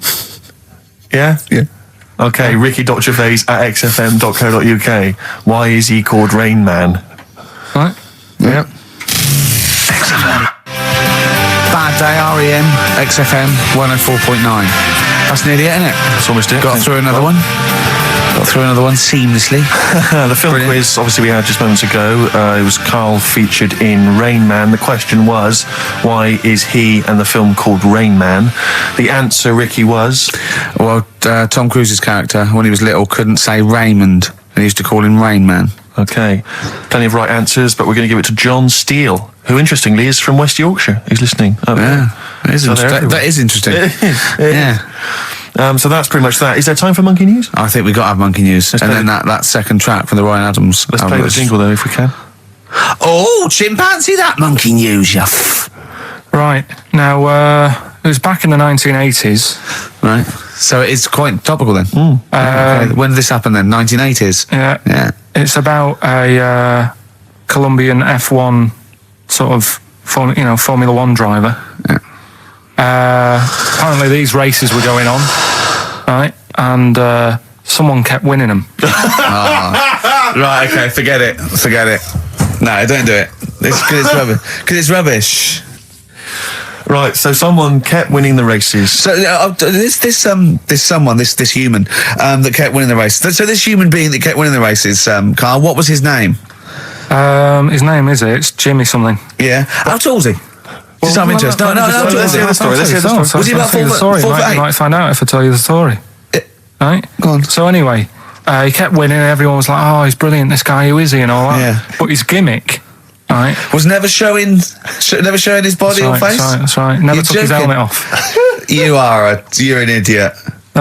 Yeah? Yeah. Okay, Ricky.Gervais at xfm.co.uk. Why is he called Rain Man? Right? Yep. XFM. Bad Day, REM, XFM 104.9. That's nearly it, isn't it? That's almost it. Got through another one. Got through another one seamlessly. The film Brilliant. quiz, obviously, we had just moments ago. It was Carl featured in Rain Man. The question was, why is he and the film called Rain Man? The answer, Ricky, was... Well, Tom Cruise's character, when he was little, couldn't say Raymond, and he used to call him Rain Man. Okay. Plenty of right answers, but we're going to give it to John Steele, who, interestingly, is from West Yorkshire. He's listening. Oh, Yeah, that is, So they're that is interesting. Yeah. So that's pretty much that. Is there time for Monkey News? I think we got to have Monkey News. Let's And play then that second track from the Ryan Adams. Let's play the jingle, though, if we can. Oh, chimpanzee, that Monkey News, you Right. Now, it was back in the 1980s. Right. So it's quite topical then. Okay. When did this happen then? 1980s? Yeah. Yeah. It's about a Colombian F1 sort of, Formula One driver. Yeah. Apparently these races were going on, right? And someone kept winning them. Right, okay, forget it. No, don't do it. Because it's rubbish. Because it's rubbish. Right, so someone kept winning the races. So this human that kept winning the race. So this human being that kept winning the races, Carl, what was his name? His name it's Jimmy something. Yeah. How tall was he? Just out of interest. No. Let's hear the story. Was he about 4 foot You 8? might find out if I tell you the story. Right? Go on. So anyway, he kept winning and everyone was like, oh, he's brilliant, this guy, who is he, and all that. Yeah. But his gimmick, right? Was never showing his body or face? That's right. Never You're took his joking. helmet off. You're an idiot.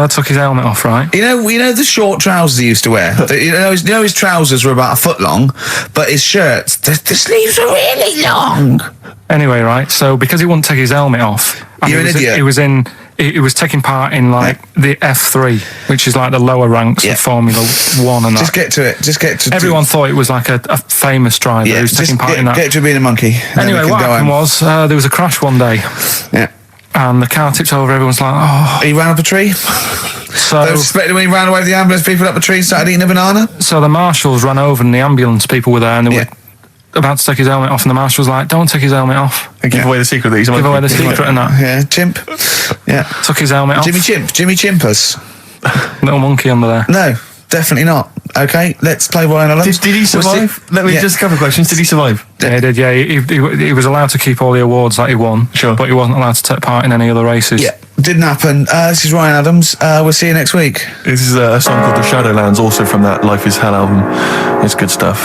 I took his helmet off, right? You know the short trousers he used to wear. You know his trousers were about a foot long, but his shirts, the sleeves were really long. Anyway, right, so because he wouldn't take his helmet off, and You're an idiot. He was taking part in the F3, which is like the lower ranks of Formula 1 and Just that. get to Everyone thought it was like a famous driver who's taking part in that. Get to being a monkey. Anyway, what happened was there was a crash one day. Yeah. And the car tipped over. Everyone's like, oh. He ran up a tree. So They were suspecting when he ran away with the ambulance people up a tree and started eating a banana. So the marshals ran over and the ambulance people were there and they were about to take his helmet off, and the marshal was like, don't take his helmet off. Give away the secret that he's a monkey. Give away the secret and that. Yeah, Chimp. Yeah. Took his helmet off. Jimmy Chimpers. Little monkey under there. No, definitely not. Okay, let's play Ryan Adams. Did he survive? Let me just a couple of questions. Did he survive? Yeah, he did, yeah. He was allowed to keep all the awards that he won. Sure. But he wasn't allowed to take part in any other races. Yeah, didn't happen. This is Ryan Adams. We'll see you next week. This is a song called The Shadowlands, also from that Life is Hell album. It's good stuff.